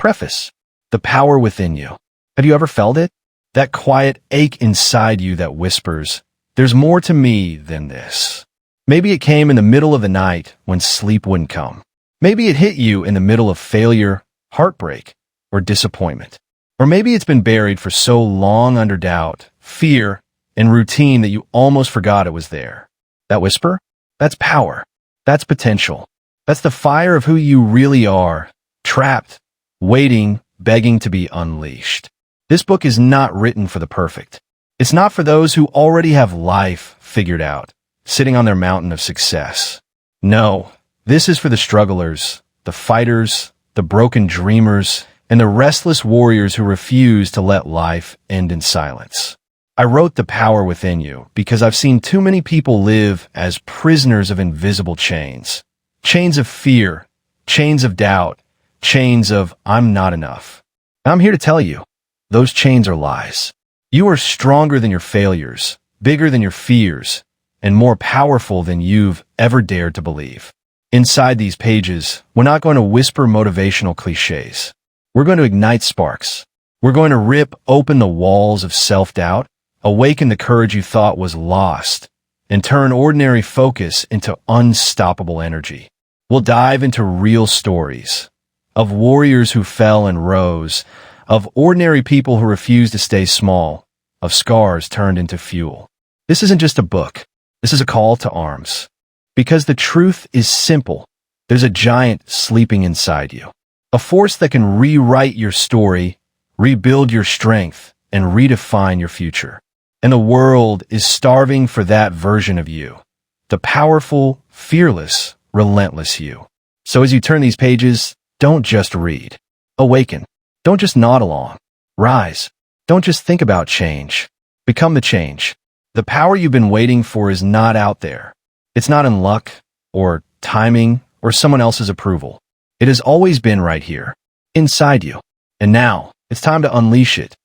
Preface. The power within you. Have you ever felt it? That quiet ache inside you that whispers, "There's more to me than this." Maybe it came in the middle of the night when sleep wouldn't come. Maybe it hit you in the middle of failure, heartbreak, or disappointment. Or maybe it's been buried for so long under doubt, fear, and routine that you almost forgot it was there. That whisper? That's power. That's potential. That's the fire of who you really are, trapped, waiting, begging to be unleashed. This book is not written for the perfect. It's not for those who already have life figured out, sitting on their mountain of success. No, this is for the strugglers, the fighters, the broken dreamers, and the restless warriors who refuse to let life end in silence. I wrote The Power Within You because I've seen too many people live as prisoners of invisible chains. Chains of fear, chains of doubt, chains of "I'm not enough." And I'm here to tell you, those chains are lies. You are stronger than your failures, bigger than your fears, and more powerful than you've ever dared to believe. Inside these pages, we're not going to whisper motivational cliches. We're going to ignite sparks. We're going to rip open the walls of self-doubt, awaken the courage you thought was lost, and turn ordinary focus into unstoppable energy. We'll dive into real stories of warriors who fell and rose, of ordinary people who refused to stay small, of scars turned into fuel. This isn't just a book. This is a call to arms. Because the truth is simple. There's a giant sleeping inside you. A force that can rewrite your story, rebuild your strength, and redefine your future. And the world is starving for that version of you. The powerful, fearless, relentless you. So as you turn these pages, don't just read. Awaken. Don't just nod along. Rise. Don't just think about change. Become the change. The power you've been waiting for is not out there. It's not in luck, or timing, or someone else's approval. It has always been right here, inside you. And now, it's time to unleash it.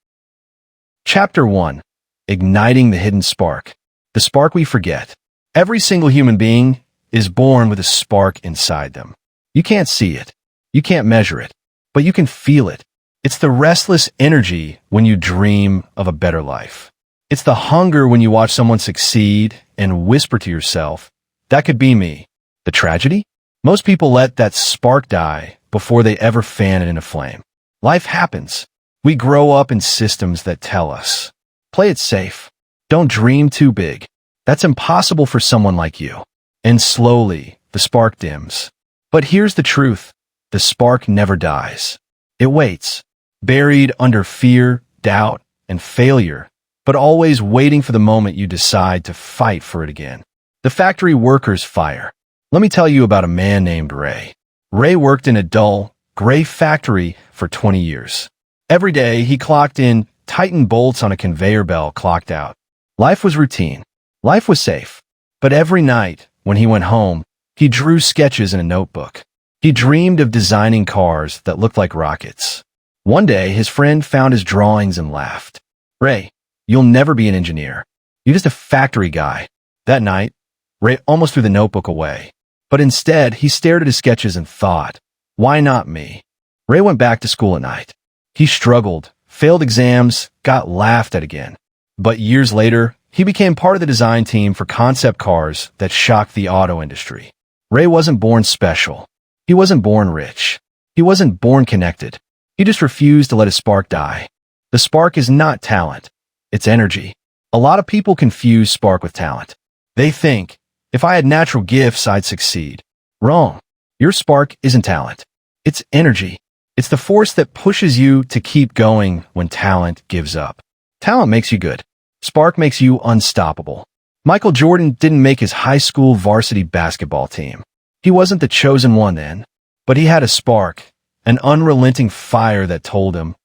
Chapter 1. Igniting the hidden spark. The spark we forget. Every single human being is born with a spark inside them. You can't see it. You can't measure it. But you can feel it. It's the restless energy when you dream of a better life. It's the hunger when you watch someone succeed and whisper to yourself, "That could be me." The tragedy? Most people let that spark die before they ever fan it into flame. Life happens. We grow up in systems that tell us, "Play it safe. Don't dream too big. That's impossible for someone like you." And slowly, the spark dims. But here's the truth. The spark never dies. It waits, buried under fear, doubt, and failure, but always waiting for the moment you decide to fight for it again. The factory worker's fire. Let me tell you about a man named Ray. Ray worked in a dull, gray factory for 20 years. Every day, he clocked in, tightened bolts on a conveyor belt, clocked out. Life was routine. Life was safe. But every night, when he went home, he drew sketches in a notebook. He dreamed of designing cars that looked like rockets. One day, his friend found his drawings and laughed. "Ray, you'll never be an engineer. You're just a factory guy." That night, Ray almost threw the notebook away. But instead, he stared at his sketches and thought, "Why not me?" Ray went back to school at night. He struggled, failed exams, got laughed at again. But years later, he became part of the design team for concept cars that shocked the auto industry. Ray wasn't born special. He wasn't born rich. He wasn't born connected. He just refused to let his spark die. The spark is not talent. It's energy. A lot of people confuse spark with talent. They think, if I had natural gifts, I'd succeed. Wrong. Your spark isn't talent. It's energy. It's the force that pushes you to keep going when talent gives up. Talent makes you good. Spark makes you unstoppable. Michael Jordan didn't make his high school varsity basketball team. He wasn't the chosen one then, but he had a spark, an unrelenting fire that told him,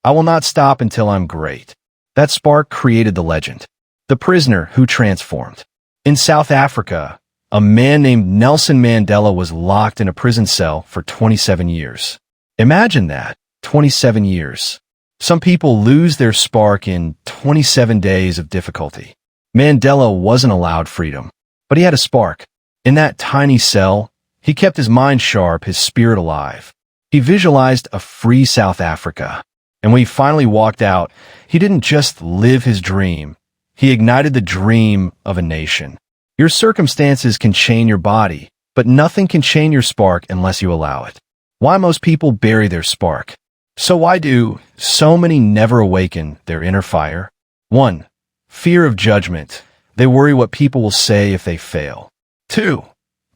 "I will not stop until I'm great." That spark created the legend. The prisoner who transformed. In South Africa, a man named Nelson Mandela was locked in a prison cell for 27 years. Imagine that, 27 years. Some people lose their spark in 27 days of difficulty. Mandela wasn't allowed freedom, but he had a spark. In that tiny cell, he kept his mind sharp, his spirit alive. He visualized a free South Africa. And when he finally walked out, he didn't just live his dream. He ignited the dream of a nation. Your circumstances can chain your body, but nothing can chain your spark unless you allow it. Why most people bury their spark? So why do so many never awaken their inner fire? 1. Fear of judgment. They worry what people will say if they fail. 2.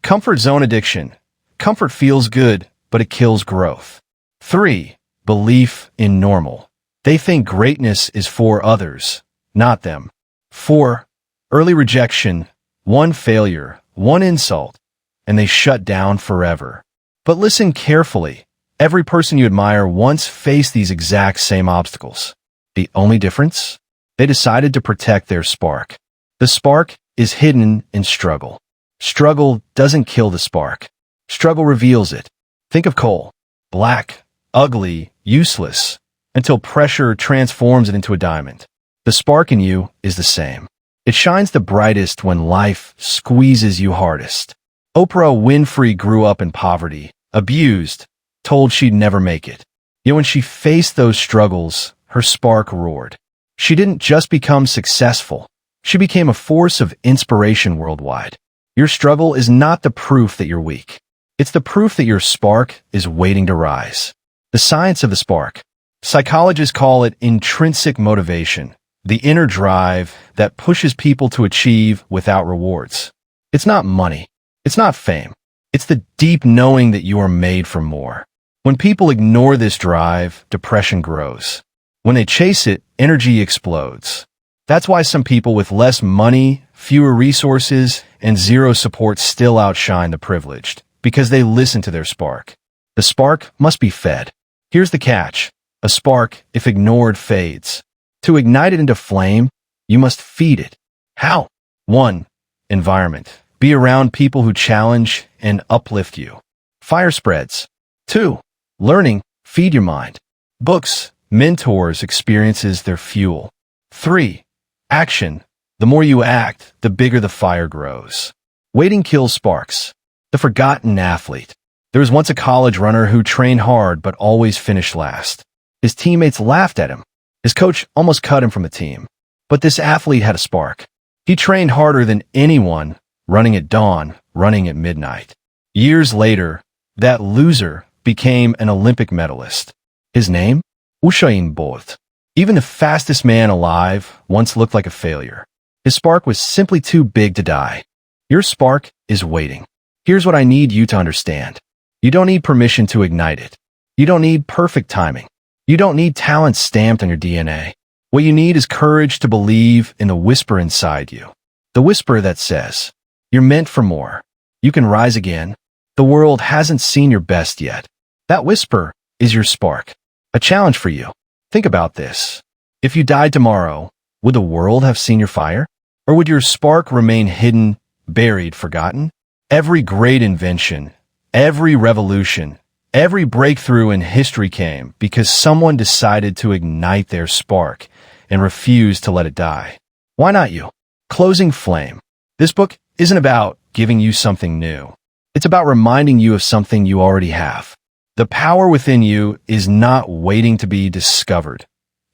Comfort zone addiction. Comfort feels good, but it kills growth. 3. Belief in normal. They think greatness is for others, not them. 4. Early rejection. One failure, one insult, and they shut down forever. But listen carefully. Every person you admire once faced these exact same obstacles. The only difference? They decided to protect their spark. The spark is hidden in struggle. Struggle doesn't kill the spark. Struggle reveals it. Think of coal. Black, ugly, useless, until pressure transforms it into a diamond. The spark in you is the same. It shines the brightest when life squeezes you hardest. Oprah Winfrey grew up in poverty, abused, told she'd never make it. Yet when she faced those struggles, her spark roared. She didn't just become successful. She became a force of inspiration worldwide. Your struggle is not the proof that you're weak. It's the proof that your spark is waiting to rise. The science of the spark. Psychologists call it intrinsic motivation, the inner drive that pushes people to achieve without rewards. It's not money. It's not fame. It's the deep knowing that you are made for more. When people ignore this drive, depression grows. When they chase it, energy explodes. That's why some people with less money, fewer resources, and zero support still outshine the privileged, because they listen to their spark. The spark must be fed. Here's the catch. A spark, if ignored, fades. To ignite it into flame, you must feed it. How? 1. Environment. Be around people who challenge and uplift you. Fire spreads. 2. Learning. Feed your mind. Books, mentors, experiences, their fuel. 3. Action. The more you act, the bigger the fire grows. Waiting kills sparks. The forgotten athlete. There was once a college runner who trained hard but always finished last. His teammates laughed at him. His coach almost cut him from the team. But this athlete had a spark. He trained harder than anyone, running at dawn, running at midnight. Years later, that loser became an Olympic medalist. His name? Usain Bolt. Even the fastest man alive once looked like a failure. His spark was simply too big to die. Your spark is waiting. Here's what I need you to understand. You don't need permission to ignite it. You don't need perfect timing. You don't need talent stamped on your DNA. What you need is courage to believe in the whisper inside you. The whisper that says, you're meant for more. You can rise again. The world hasn't seen your best yet. That whisper is your spark. A challenge for you. Think about this. If you died tomorrow, would the world have seen your fire? Or would your spark remain hidden, buried, forgotten? Every great invention, every revolution, every breakthrough in history came because someone decided to ignite their spark and refused to let it die. Why not you? Closing flame. This book isn't about giving you something new. It's about reminding you of something you already have. The power within you is not waiting to be discovered.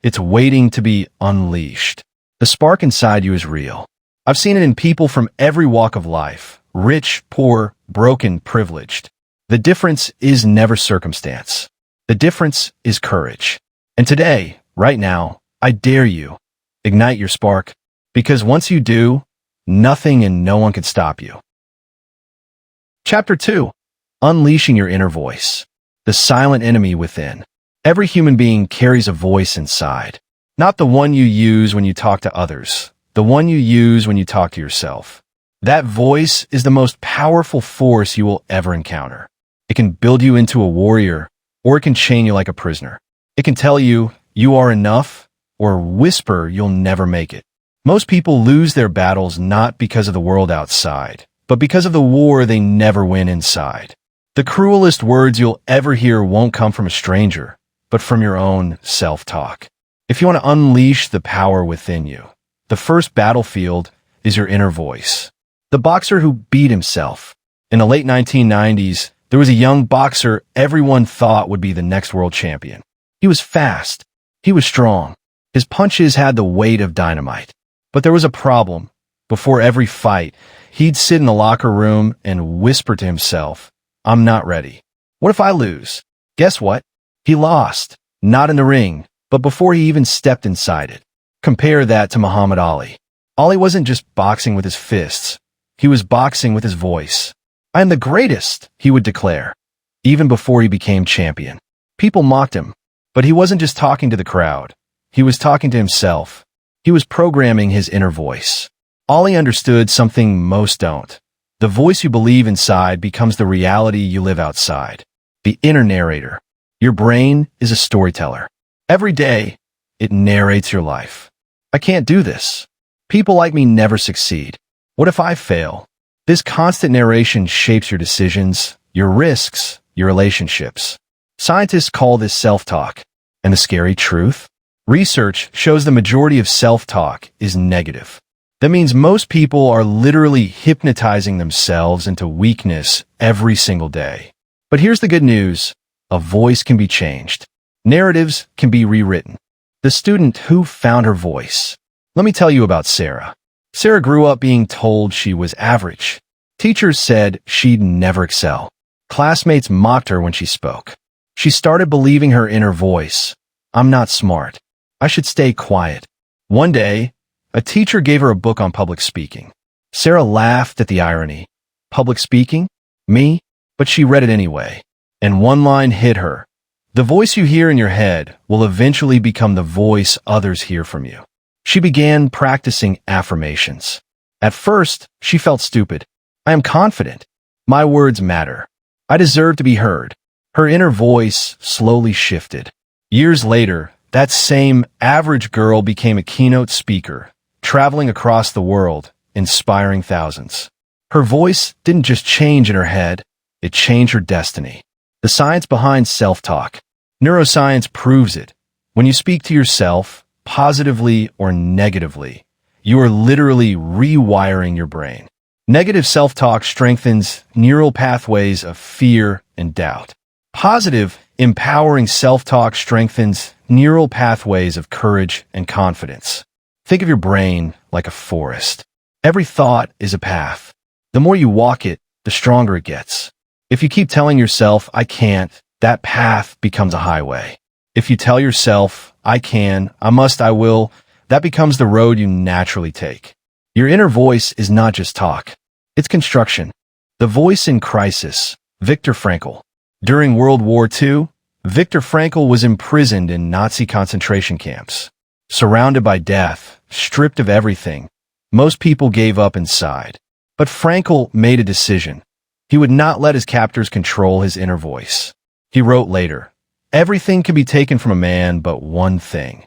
It's waiting to be unleashed. The spark inside you is real. I've seen it in people from every walk of life, rich, poor, broken, privileged. The difference is never circumstance. The difference is courage. And today, right now, I dare you, ignite your spark, because once you do, nothing and no one can stop you. Chapter 2. Unleashing your inner voice. The silent enemy within. Every human being carries a voice inside. Not the one you use when you talk to others, the one you use when you talk to yourself. That voice is the most powerful force you will ever encounter. It can build you into a warrior, or it can chain you like a prisoner. It can tell you, you are enough, or whisper you'll never make it. Most people lose their battles not because of the world outside, but because of the war they never win inside. The cruelest words you'll ever hear won't come from a stranger, but from your own self-talk. If you want to unleash the power within you, the first battlefield is your inner voice. The boxer who beat himself. In the late 1990s, There was a young boxer everyone thought would be the next world champion. He was fast. He was strong. His punches had the weight of dynamite. But there was a problem. Before every fight, he'd sit in the locker room and whisper to himself, "I'm not ready. What if I lose?" Guess what? He lost. Not in the ring, but before he even stepped inside it. Compare that to Muhammad Ali. Ali wasn't just boxing with his fists. He was boxing with his voice. "I am the greatest," he would declare, even before he became champion. People mocked him, but he wasn't just talking to the crowd. He was talking to himself. He was programming his inner voice. Ali understood something most don't. The voice you believe inside becomes the reality you live outside. The inner narrator. Your brain is a storyteller. Every day, it narrates your life. "I can't do this. People like me never succeed. What if I fail?" This constant narration shapes your decisions, your risks, your relationships. Scientists call this self-talk. And the scary truth? Research shows the majority of self-talk is negative. That means most people are literally hypnotizing themselves into weakness every single day. But here's the good news. A voice can be changed. Narratives can be rewritten. The student who found her voice. Let me tell you about Sarah. Sarah grew up being told she was average. Teachers said she'd never excel. Classmates mocked her when she spoke. She started believing her inner voice. "I'm not smart. I should stay quiet." One day, a teacher gave her a book on public speaking. Sarah laughed at the irony. Public speaking? Me? But she read it anyway. And one line hit her. The voice you hear in your head will eventually become the voice others hear from you. She began practicing affirmations. At first, she felt stupid. "I am confident. My words matter. I deserve to be heard." Her inner voice slowly shifted. Years later, that same average girl became a keynote speaker, traveling across the world, inspiring thousands. Her voice didn't just change in her head, it changed her destiny. The science behind self-talk. Neuroscience proves it. When you speak to yourself, positively or negatively, you are literally rewiring your brain. Negative self-talk strengthens neural pathways of fear and doubt. Positive, empowering self-talk strengthens neural pathways of courage and confidence. Think of your brain like a forest. Every thought is a path. The more you walk it, the stronger it gets. If you keep telling yourself, "I can't," that path becomes a highway. If you tell yourself, "I can, I must, I will," that becomes the road you naturally take. Your inner voice is not just talk. It's construction. The voice in crisis. Viktor Frankl. During World War II, Viktor Frankl was imprisoned in Nazi concentration camps. Surrounded by death, stripped of everything, most people gave up inside. But Frankl made a decision. He would not let his captors control his inner voice. He wrote later, "Everything can be taken from a man but one thing.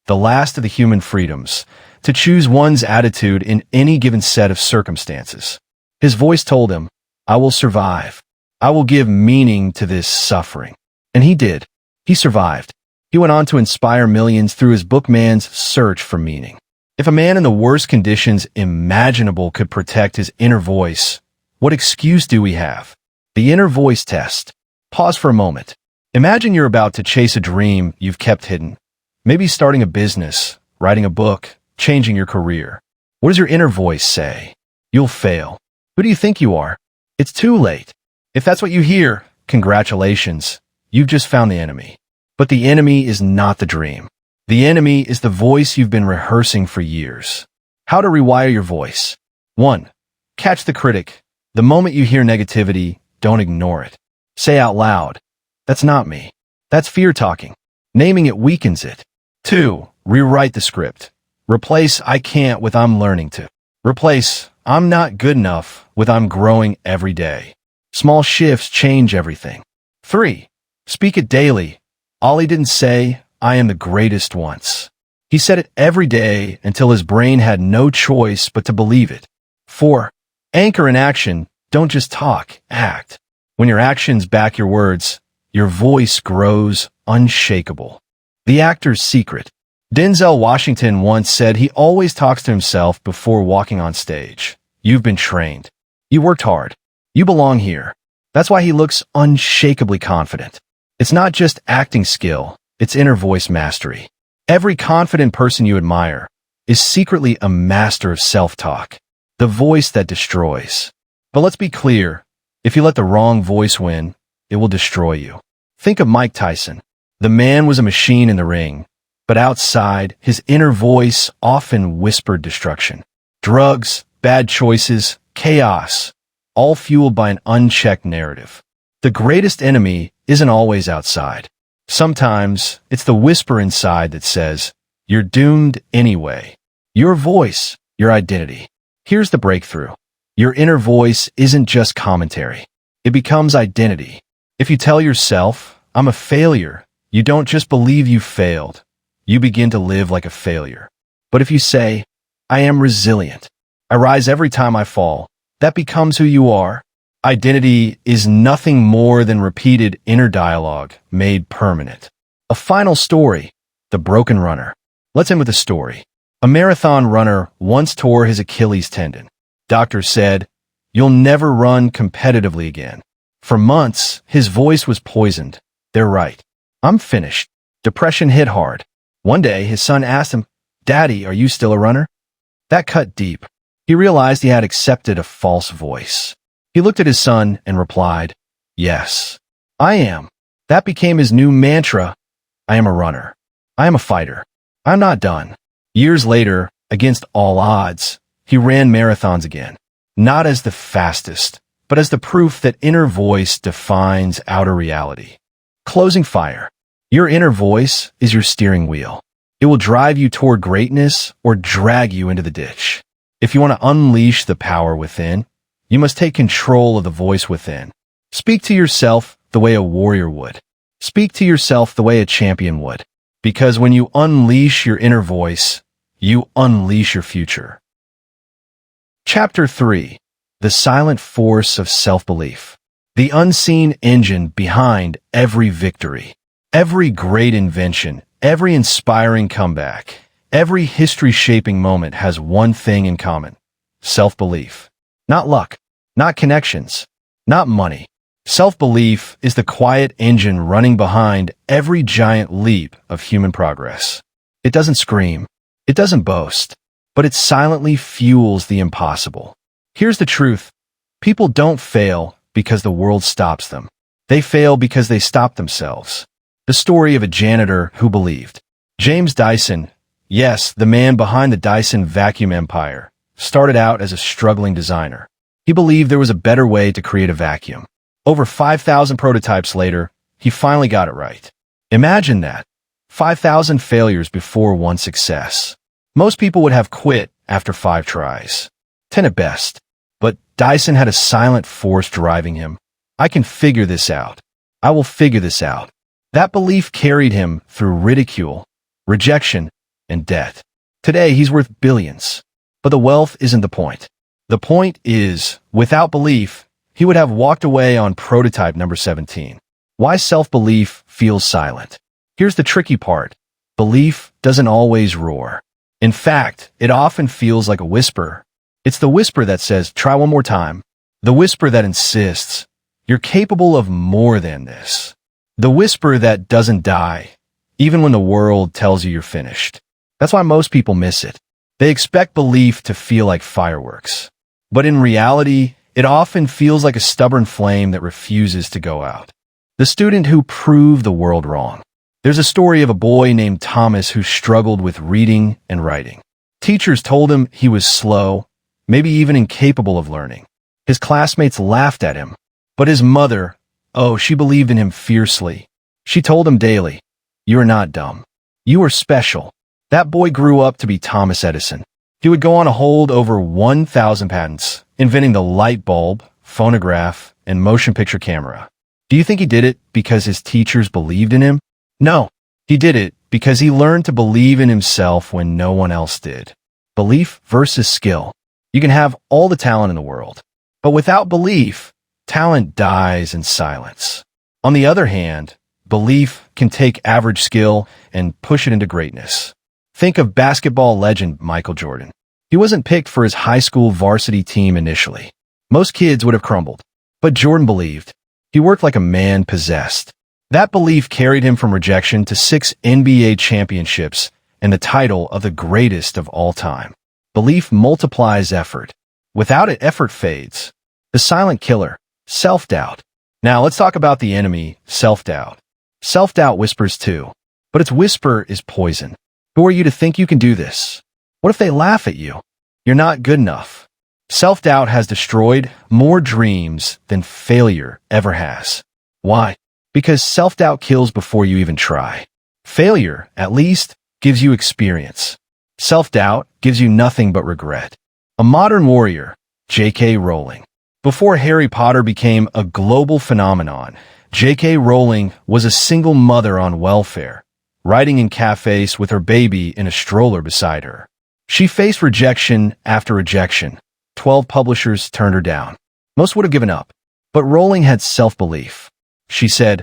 The last of the human freedoms, to choose one's attitude in any given set of circumstances." His voice told him, "I will survive. I will give meaning to this suffering." And he did. He survived. He went on to inspire millions through his book Man's Search for Meaning. If a man in the worst conditions imaginable could protect his inner voice, what excuse do we have? The inner voice test. Pause for a moment. Imagine you're about to chase a dream you've kept hidden. Maybe starting a business, writing a book, changing your career. What does your inner voice say? You'll fail. Who do you think you are? It's too late. If that's what you hear, congratulations. You've just found the enemy. But the enemy is not the dream. The enemy is the voice you've been rehearsing for years. How to rewire your voice. 1. Catch the critic. The moment you hear negativity, don't ignore it. Say out loud, "That's not me. That's fear talking." Naming it weakens it. 2. Rewrite the script. Replace "I can't" with "I'm learning to." Replace "I'm not good enough" with "I'm growing every day." Small shifts change everything. 3. Speak it daily. Ali didn't say, "I am the greatest" once. He said it every day until his brain had no choice but to believe it. 4. Anchor in action. Don't just talk, act. When your actions back your words, your voice grows unshakable. The actor's secret. Denzel Washington once said he always talks to himself before walking on stage. You've been trained. You worked hard. You belong here. That's why he looks unshakably confident. It's not just acting skill, it's inner voice mastery. Every confident person you admire is secretly a master of self-talk, the voice that destroys. But let's be clear, if you let the wrong voice win, it will destroy you. Think of Mike Tyson. The man was a machine in the ring, but outside, his inner voice often whispered destruction. Drugs, bad choices, chaos, all fueled by an unchecked narrative. The greatest enemy isn't always outside. Sometimes it's the whisper inside that says, "You're doomed anyway." Your voice, your identity. Here's the breakthrough. Your inner voice isn't just commentary. It becomes identity. If you tell yourself, "I'm a failure," you don't just believe you failed. You begin to live like a failure. But if you say, "I am resilient. I rise every time I fall," that becomes who you are. Identity is nothing more than repeated inner dialogue made permanent. A final story, the broken runner. Let's end with a story. A marathon runner once tore his Achilles tendon. Doctors said, "You'll never run competitively again." For months, his voice was poisoned. "They're right. I'm finished." Depression hit hard. One day, his son asked him, "Daddy, are you still a runner?" That cut deep. He realized he had accepted a false voice. He looked at his son and replied, "Yes, I am." That became his new mantra. "I am a runner. I am a fighter. I'm not done." Years later, against all odds, he ran marathons again. Not as the fastest, but as the proof that inner voice defines outer reality. Closing fire. Your inner voice is your steering wheel. It will drive you toward greatness or drag you into the ditch. If you want to unleash the power within, you must take control of the voice within. Speak to yourself the way a warrior would. Speak to yourself the way a champion would. Because when you unleash your inner voice, you unleash your future. Chapter 3. The Silent Force of Self-Belief. The unseen engine behind every victory. Every great invention, every inspiring comeback, every history-shaping moment has one thing in common: self-belief. Not luck, not connections, not money. Self-belief is the quiet engine running behind every giant leap of human progress. It doesn't scream, it doesn't boast, but it silently fuels the impossible. Here's the truth. People don't fail because the world stops them. They fail because they stop themselves. The story of a janitor who believed. James Dyson, yes, the man behind the Dyson vacuum empire, started out as a struggling designer. He believed there was a better way to create a vacuum. Over 5,000 prototypes later, he finally got it right. Imagine that. 5,000 failures before one success. Most people would have quit after 5 tries. 10 at best. But Dyson had a silent force driving him. "I can figure this out. I will figure this out." That belief carried him through ridicule, rejection, and debt. Today, he's worth billions. But the wealth isn't the point. The point is, without belief, he would have walked away on prototype number 17. Why self-belief feels silent. Here's the tricky part. Belief doesn't always roar. In fact, it often feels like a whisper. It's the whisper that says, "Try one more time." The whisper that insists, "You're capable of more than this." The whisper that doesn't die, even when the world tells you you're finished. That's why most people miss it. They expect belief to feel like fireworks. But in reality, it often feels like a stubborn flame that refuses to go out. The student who proved the world wrong. There's a story of a boy named Thomas who struggled with reading and writing. Teachers told him he was slow, maybe even incapable of learning. His classmates laughed at him. But his mother, oh, she believed in him fiercely. She told him daily, "You are not dumb. You are special." That boy grew up to be Thomas Edison. He would go on to hold over 1,000 patents, inventing the light bulb, phonograph, and motion picture camera. Do you think he did it because his teachers believed in him? No, he did it because he learned to believe in himself when no one else did. Belief versus skill. You can have all the talent in the world, but without belief, talent dies in silence. On the other hand, belief can take average skill and push it into greatness. Think of basketball legend Michael Jordan. He wasn't picked for his high school varsity team initially. Most kids would have crumbled. But Jordan believed. He worked like a man possessed. That belief carried him from rejection to 6 NBA championships and the title of the greatest of all time. Belief multiplies effort. Without it, effort fades. The silent killer, self-doubt. Now let's talk about the enemy, self-doubt. Self-doubt whispers too, but its whisper is poison. Who are you to think you can do this? What if they laugh at you? You're not good enough. Self-doubt has destroyed more dreams than failure ever has. Why? Because self-doubt kills before you even try. Failure, at least, gives you experience. Self-doubt gives you nothing but regret. A modern warrior, J.K. Rowling. Before Harry Potter became a global phenomenon, J.K. Rowling was a single mother on welfare, writing in cafes with her baby in a stroller beside her. She faced rejection after rejection. 12 publishers turned her down. Most would have given up. But Rowling had self-belief. She said,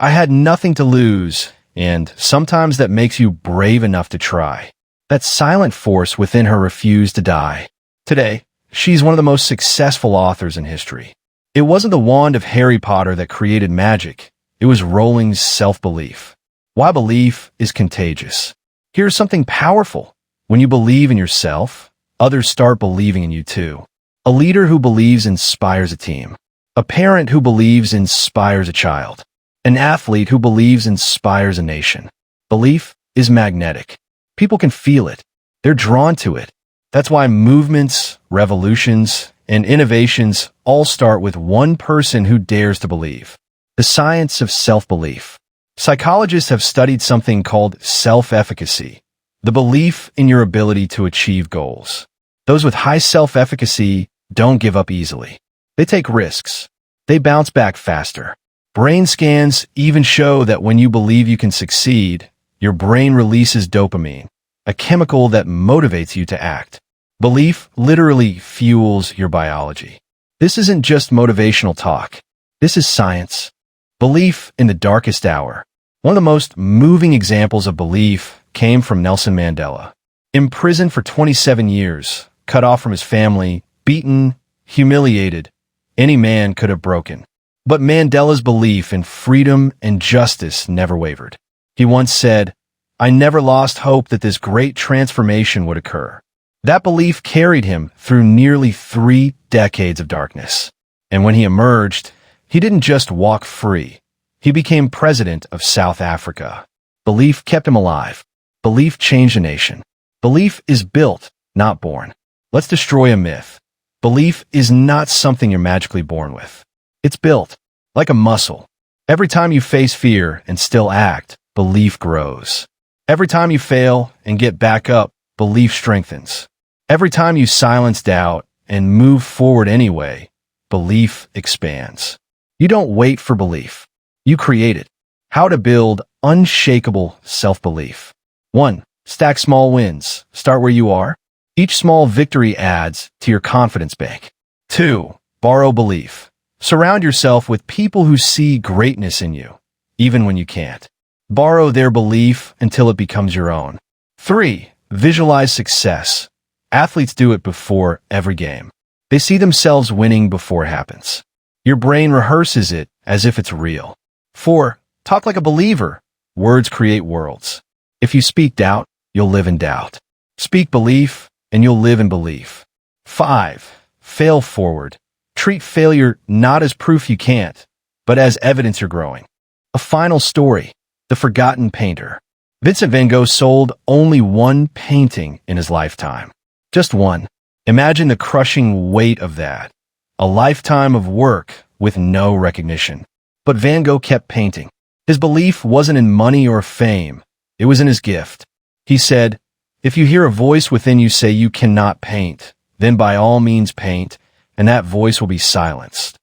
"I had nothing to lose, and sometimes that makes you brave enough to try." That silent force within her refused to die. Today, she's one of the most successful authors in history. It wasn't the wand of Harry Potter that created magic. It was Rowling's self-belief. Why belief is contagious. Here's something powerful. When you believe in yourself, others start believing in you too. A leader who believes inspires a team. A parent who believes inspires a child. An athlete who believes inspires a nation. Belief is magnetic. People can feel it. They're drawn to it. That's why movements, revolutions, and innovations all start with one person who dares to believe. The science of self-belief. Psychologists have studied something called self-efficacy, the belief in your ability to achieve goals. Those with high self-efficacy don't give up easily. They take risks. They bounce back faster. Brain scans even show that when you believe you can succeed, your brain releases dopamine, a chemical that motivates you to act. Belief literally fuels your biology. This isn't just motivational talk. This is science. Belief in the darkest hour. One of the most moving examples of belief came from Nelson Mandela. Imprisoned for 27 years, cut off from his family, beaten, humiliated, any man could have broken. But Mandela's belief in freedom and justice never wavered. He once said, "I never lost hope that this great transformation would occur." That belief carried him through nearly 3 decades of darkness. And when he emerged, he didn't just walk free. He became president of South Africa. Belief kept him alive. Belief changed a nation. Belief is built, not born. Let's destroy a myth. Belief is not something you're magically born with. It's built, like a muscle. Every time you face fear and still act, belief grows. Every time you fail and get back up, belief strengthens. Every time you silence doubt and move forward anyway, belief expands. You don't wait for belief. You create it. How to build unshakable self-belief. 1. Stack small wins. Start where you are. Each small victory adds to your confidence bank. 2. Borrow belief. Surround yourself with people who see greatness in you, even when you can't. Borrow their belief until it becomes your own. 3. Visualize success. Athletes do it before every game. They see themselves winning before it happens. Your brain rehearses it as if it's real. 4. Talk like a believer. Words create worlds. If you speak doubt, you'll live in doubt. Speak belief, and you'll live in belief. 5. Fail forward. Treat failure not as proof you can't, but as evidence you're growing. A final story. The Forgotten Painter. Vincent van Gogh sold only 1 painting in his lifetime. Just 1. Imagine the crushing weight of that. A lifetime of work with no recognition. But Van Gogh kept painting. His belief wasn't in money or fame. It was in his gift. He said, "If you hear a voice within you say you cannot paint, then by all means paint, and that voice will be silenced."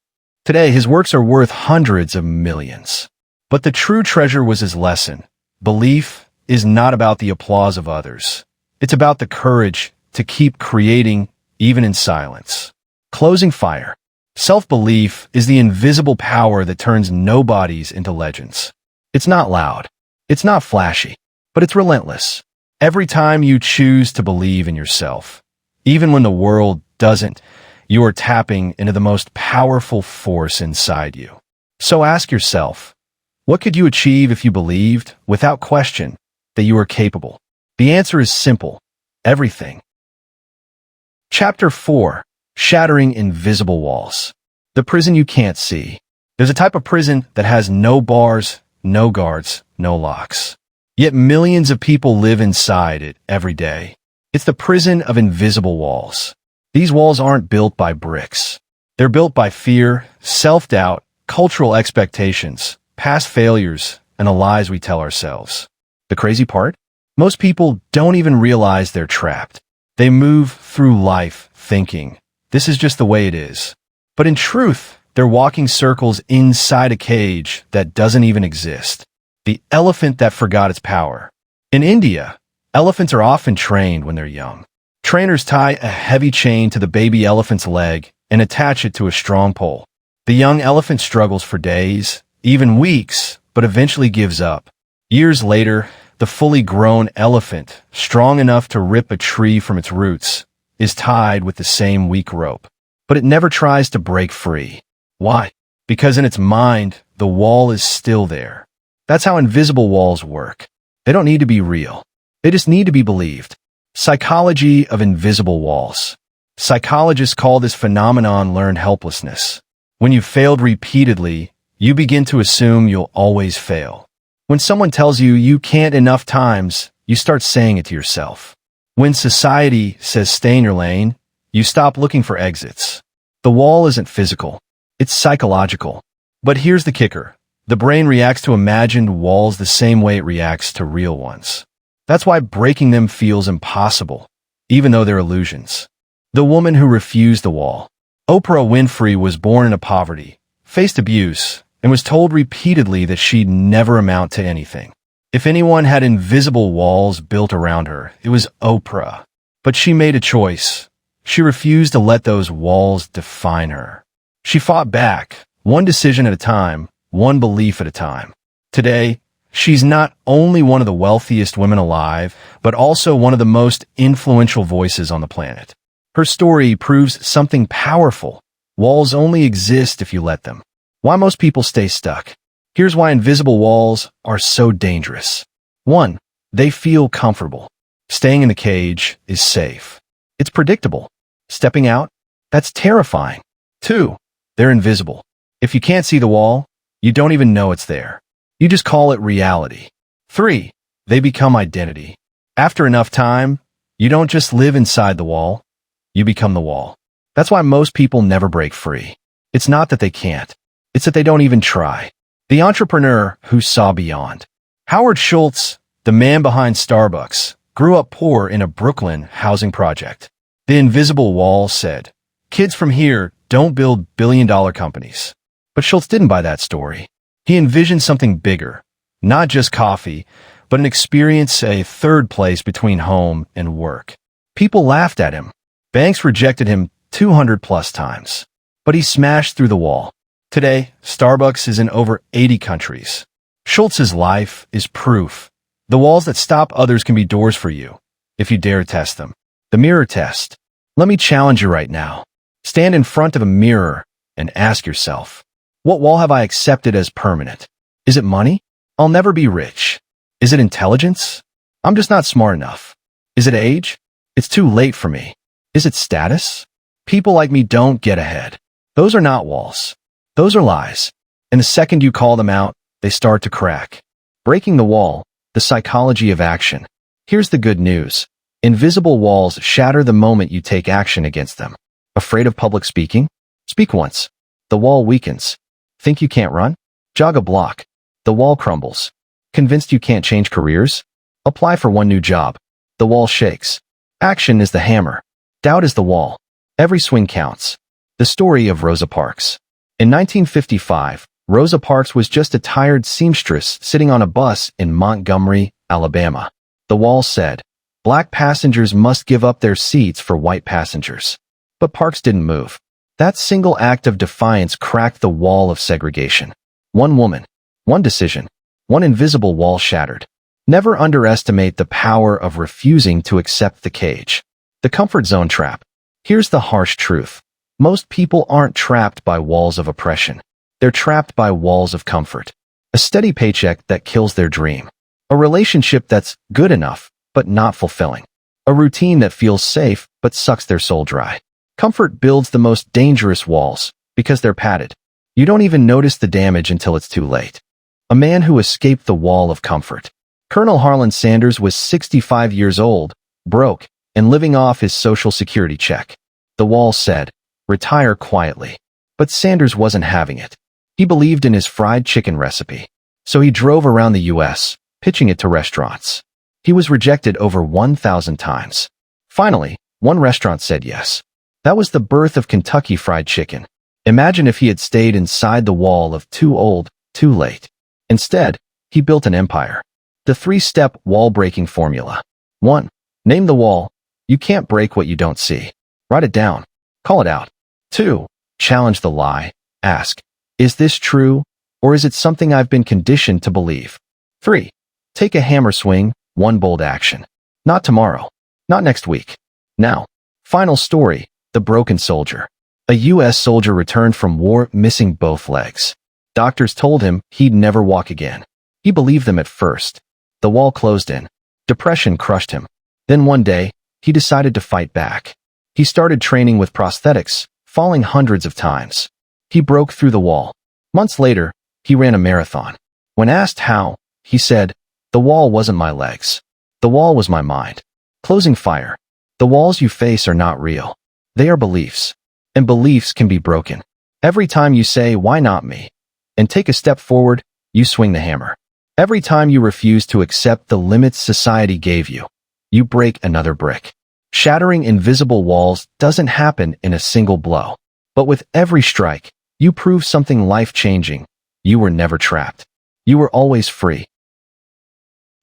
Today, his works are worth hundreds of millions. But the true treasure was his lesson. Belief is not about the applause of others. It's about the courage to keep creating, even in silence. Closing fire. Self-belief is the invisible power that turns nobodies into legends. It's not loud. It's not flashy, but it's relentless. Every time you choose to believe in yourself, even when the world doesn't, you are tapping into the most powerful force inside you. So ask yourself, what could you achieve if you believed, without question, that you are capable? The answer is simple: everything. Chapter 4. Shattering Invisible Walls. The prison you can't see. There's a type of prison that has no bars, no guards, no locks. Yet millions of people live inside it every day. It's the prison of invisible walls. These walls aren't built by bricks. They're built by fear, self-doubt, cultural expectations, past failures, and the lies we tell ourselves. The crazy part? Most people don't even realize they're trapped. They move through life thinking, this is just the way it is. But in truth, they're walking circles inside a cage that doesn't even exist. The elephant that forgot its power. In India, elephants are often trained when they're young. Trainers tie a heavy chain to the baby elephant's leg and attach it to a strong pole. The young elephant struggles for days, even weeks, but eventually gives up. Years later, the fully grown elephant, strong enough to rip a tree from its roots, is tied with the same weak rope. But it never tries to break free. Why? Because in its mind, the wall is still there. That's how invisible walls work. They don't need to be real. They just need to be believed. Psychology of invisible walls. Psychologists call this phenomenon learned helplessness. When you've failed repeatedly, you begin to assume you'll always fail. When someone tells you you can't enough times, you start saying it to yourself. When society says stay in your lane, you stop looking for exits. The wall isn't physical. It's psychological. But here's the kicker. The brain reacts to imagined walls the same way it reacts to real ones. That's why breaking them feels impossible, even though they're illusions. The woman who refused the wall. Oprah Winfrey was born into poverty, faced abuse, and was told repeatedly that she'd never amount to anything. If anyone had invisible walls built around her, it was Oprah. But she made a choice. She refused to let those walls define her. She fought back, one decision at a time, one belief at a time. Today, she's not only one of the wealthiest women alive, but also one of the most influential voices on the planet. Her story proves something powerful. Walls only exist if you let them. Why most people stay stuck. Here's why invisible walls are so dangerous. 1. They feel comfortable. Staying in the cage is safe. It's predictable. Stepping out? That's terrifying. 2. They're invisible. If you can't see the wall, you don't even know it's there. You just call it reality. 3. They become identity. After enough time, you don't just live inside the wall, you become the wall. That's why most people never break free. It's not that they can't. It's that they don't even try. The entrepreneur who saw beyond. Howard Schultz, the man behind Starbucks, grew up poor in a Brooklyn housing project. The invisible wall said, kids from here don't build billion-dollar companies. But Schultz didn't buy that story. He envisioned something bigger, not just coffee, but an experience, a third place between home and work. People laughed at him. Banks rejected him 200 plus times. But he smashed through the wall. Today, Starbucks is in over 80 countries. Schultz's life is proof. The walls that stop others can be doors for you, if you dare test them. The mirror test. Let me challenge you right now. Stand in front of a mirror and ask yourself, what wall have I accepted as permanent? Is it money? I'll never be rich. Is it intelligence? I'm just not smart enough. Is it age? It's too late for me. Is it status? People like me don't get ahead. Those are not walls. Those are lies. And the second you call them out, they start to crack. Breaking the wall, the psychology of action. Here's the good news. Invisible walls shatter the moment you take action against them. Afraid of public speaking? Speak once. The wall weakens. Think you can't run? Jog a block. The wall crumbles. Convinced you can't change careers? Apply for one new job. The wall shakes. Action is the hammer. Doubt is the wall. Every swing counts. The story of Rosa Parks. In 1955, Rosa Parks was just a tired seamstress sitting on a bus in Montgomery, Alabama. The wall said, black passengers must give up their seats for white passengers. But Parks didn't move. That single act of defiance cracked the wall of segregation. One woman, one decision, one invisible wall shattered. Never underestimate the power of refusing to accept the cage. The comfort zone trap. Here's the harsh truth. Most people aren't trapped by walls of oppression. They're trapped by walls of comfort. A steady paycheck that kills their dream. A relationship that's good enough, but not fulfilling. A routine that feels safe, but sucks their soul dry. Comfort builds the most dangerous walls, because they're padded. You don't even notice the damage until it's too late. A man who escaped the wall of comfort. Colonel Harlan Sanders was 65 years old, broke, and living off his Social Security check. The wall said, "Retire quietly." But Sanders wasn't having it. He believed in his fried chicken recipe. So he drove around the U.S., pitching it to restaurants. He was rejected over 1,000 times. Finally, one restaurant said yes. That was the birth of Kentucky Fried Chicken. Imagine if he had stayed inside the wall of too old, too late. Instead, he built an empire. The 3-step wall-breaking formula. 1. Name the wall. You can't break what you don't see. Write it down. Call it out. 2. Challenge the lie. Ask, is this true, or is it something I've been conditioned to believe? 3. Take a hammer swing, one bold action. Not tomorrow. Not next week. Now. Final story, the broken soldier. A U.S. soldier returned from war missing both legs. Doctors told him he'd never walk again. He believed them at first. The wall closed in. Depression crushed him. Then one day, he decided to fight back. He started training with prosthetics, falling hundreds of times. He broke through the wall. Months later, he ran a marathon. When asked how, he said, "The wall wasn't my legs. The wall was my mind." Closing fire. The walls you face are not real. They are beliefs. And beliefs can be broken. Every time you say, "Why not me?" and take a step forward, you swing the hammer. Every time you refuse to accept the limits society gave you, you break another brick. Shattering invisible walls doesn't happen in a single blow. But with every strike, you prove something life-changing. You were never trapped. You were always free.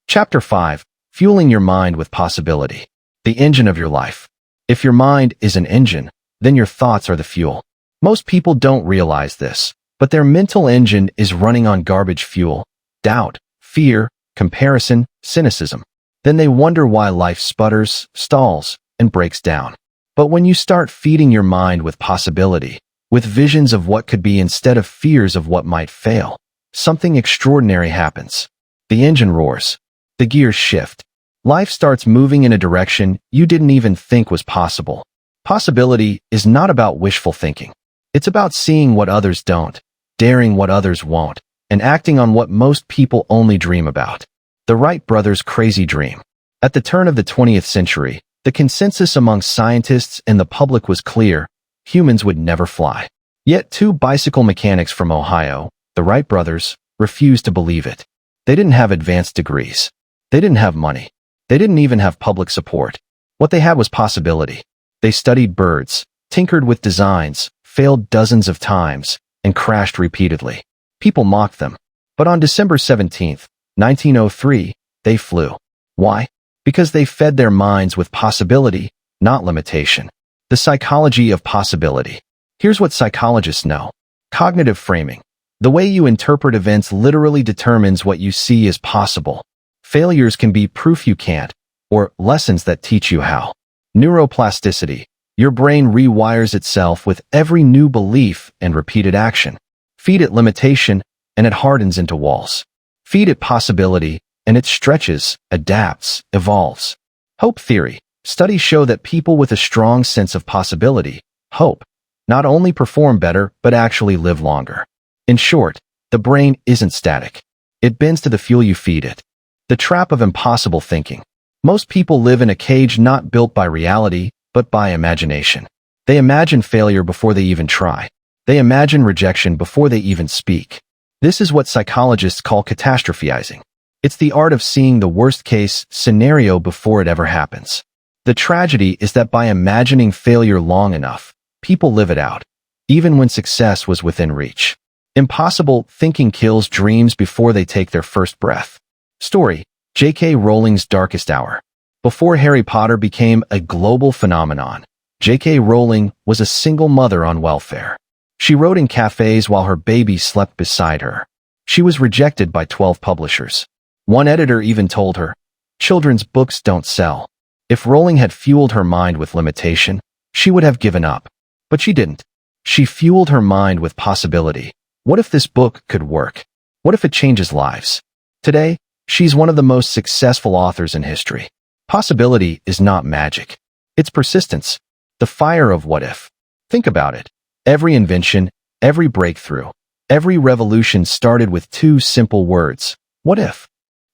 Chapter 5. Fueling your mind with possibility. The engine of your life. If your mind is an engine, then your thoughts are the fuel. Most people don't realize this, but their mental engine is running on garbage fuel, doubt, fear, comparison, cynicism. Then they wonder why life sputters, stalls, and breaks down. But when you start feeding your mind with possibility, with visions of what could be instead of fears of what might fail, something extraordinary happens. The engine roars. The gears shift. Life starts moving in a direction you didn't even think was possible. Possibility is not about wishful thinking. It's about seeing what others don't, daring what others won't, and acting on what most people only dream about. The Wright brothers' crazy dream. At the turn of the 20th century, the consensus among scientists and the public was clear: humans would never fly. Yet 2 bicycle mechanics from Ohio, the Wright brothers, refused to believe it. They didn't have advanced degrees. They didn't have money. They didn't even have public support. What they had was possibility. They studied birds, tinkered with designs, failed dozens of times, and crashed repeatedly. People mocked them. But on December 17, 1903, they flew. Why? Because they fed their minds with possibility, not limitation. The psychology of possibility. Here's what psychologists know. Cognitive framing. The way you interpret events literally determines what you see as possible. Failures can be proof you can't, or lessons that teach you how. Neuroplasticity. Your brain rewires itself with every new belief and repeated action. Feed it limitation, and it hardens into walls. Feed it possibility, and it stretches, adapts, evolves. Hope theory. Studies show that people with a strong sense of possibility, hope, not only perform better, but actually live longer. In short, the brain isn't static. It bends to the fuel you feed it. The trap of impossible thinking. Most people live in a cage not built by reality, but by imagination. They imagine failure before they even try. They imagine rejection before they even speak. This is what psychologists call catastrophizing. It's the art of seeing the worst-case scenario before it ever happens. The tragedy is that by imagining failure long enough, people live it out, even when success was within reach. Impossible thinking kills dreams before they take their first breath. Story: J.K. Rowling's darkest hour. Before Harry Potter became a global phenomenon, J.K. Rowling was a single mother on welfare. She wrote in cafes while her baby slept beside her. She was rejected by 12 publishers. One editor even told her, "Children's books don't sell." If Rowling had fueled her mind with limitation, she would have given up. But she didn't. She fueled her mind with possibility. What if this book could work? What if it changes lives? Today, she's one of the most successful authors in history. Possibility is not magic. It's persistence. The fire of what if. Think about it. Every invention, every breakthrough, every revolution started with two simple words. What if?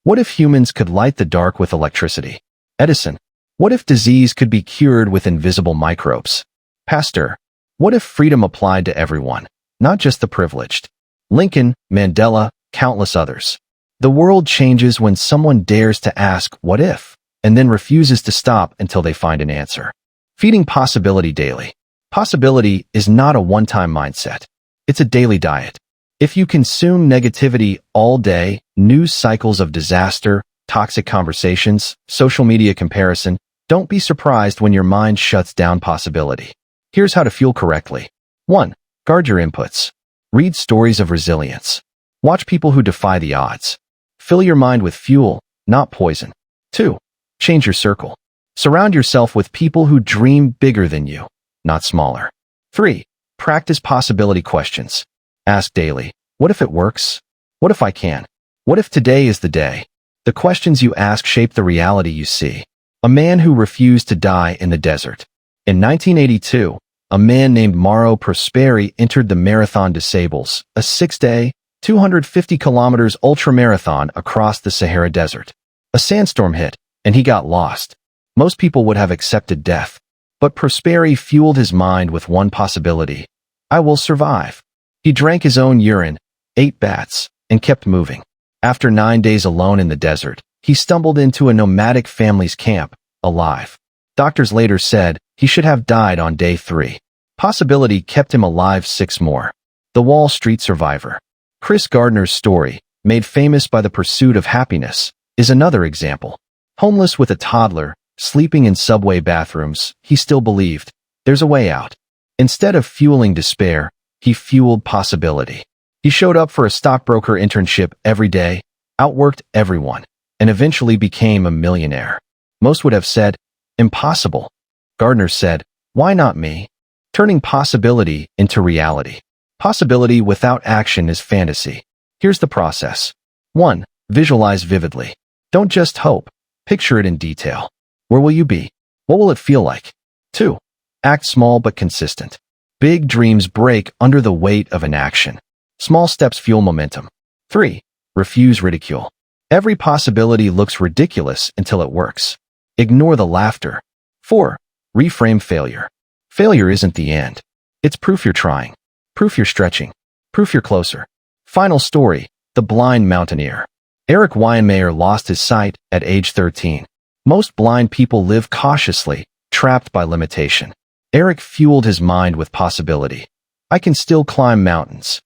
What if humans could light the dark with electricity? Edison. What if disease could be cured with invisible microbes? Pasteur. What if freedom applied to everyone, not just the privileged? Lincoln, Mandela, countless others. The world changes when someone dares to ask, what if, and then refuses to stop until they find an answer. Feeding possibility daily. Possibility is not a one-time mindset. It's a daily diet. If you consume negativity all day, news cycles of disaster, toxic conversations, social media comparison, don't be surprised when your mind shuts down possibility. Here's how to fuel correctly. 1. Guard your inputs. Read stories of resilience. Watch people who defy the odds. Fill your mind with fuel, not poison. 2. Change your circle. Surround yourself with people who dream bigger than you, not smaller. 3. Practice possibility questions. Ask daily, what if it works? What if I can? What if today is the day? The questions you ask shape the reality you see. A man who refused to die in the desert. In 1982, a man named Mauro Prosperi entered the Marathon des Sables, a 6-day, 250 kilometers ultramarathon across the Sahara Desert. A sandstorm hit, and he got lost. Most people would have accepted death. But Prosperi fueled his mind with one possibility. I will survive. He drank his own urine, ate bats, and kept moving. After 9 days alone in the desert, he stumbled into a nomadic family's camp, alive. Doctors later said he should have died on day 3. Possibility kept him alive 6 more. The Wall Street survivor. Chris Gardner's story, made famous by the pursuit of happiness, is another example. Homeless with a toddler, sleeping in subway bathrooms, he still believed, there's a way out. Instead of fueling despair, he fueled possibility. He showed up for a stockbroker internship every day, outworked everyone, and eventually became a millionaire. Most would have said, impossible. Gardner said, why not me? Turning possibility into reality. Possibility without action is fantasy. Here's the process. 1. Visualize vividly. Don't just hope. Picture it in detail. Where will you be? What will it feel like? 2. Act small but consistent. Big dreams break under the weight of inaction. Small steps fuel momentum. 3. Refuse ridicule. Every possibility looks ridiculous until it works. Ignore the laughter. 4. Reframe failure. Failure isn't the end. It's proof you're trying. Proof you're stretching. Proof you're closer. Final story, the blind mountaineer. Eric Weinmeier lost his sight at age 13. Most blind people live cautiously, trapped by limitation. Eric fueled his mind with possibility. I can still climb mountains.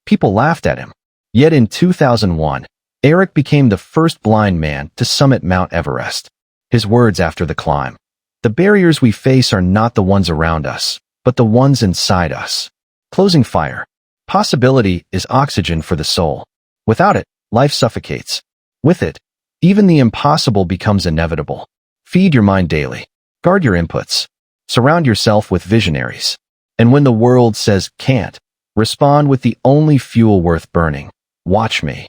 People laughed at him. Yet in 2001, Eric became the first blind man to summit Mount Everest. His words after the climb. The barriers we face are not the ones around us, but the ones inside us. Closing fire. Possibility is oxygen for the soul. Without it, life suffocates. With it, even the impossible becomes inevitable. Feed your mind daily. Guard your inputs. Surround yourself with visionaries. And when the world says can't, respond with the only fuel worth burning. Watch me.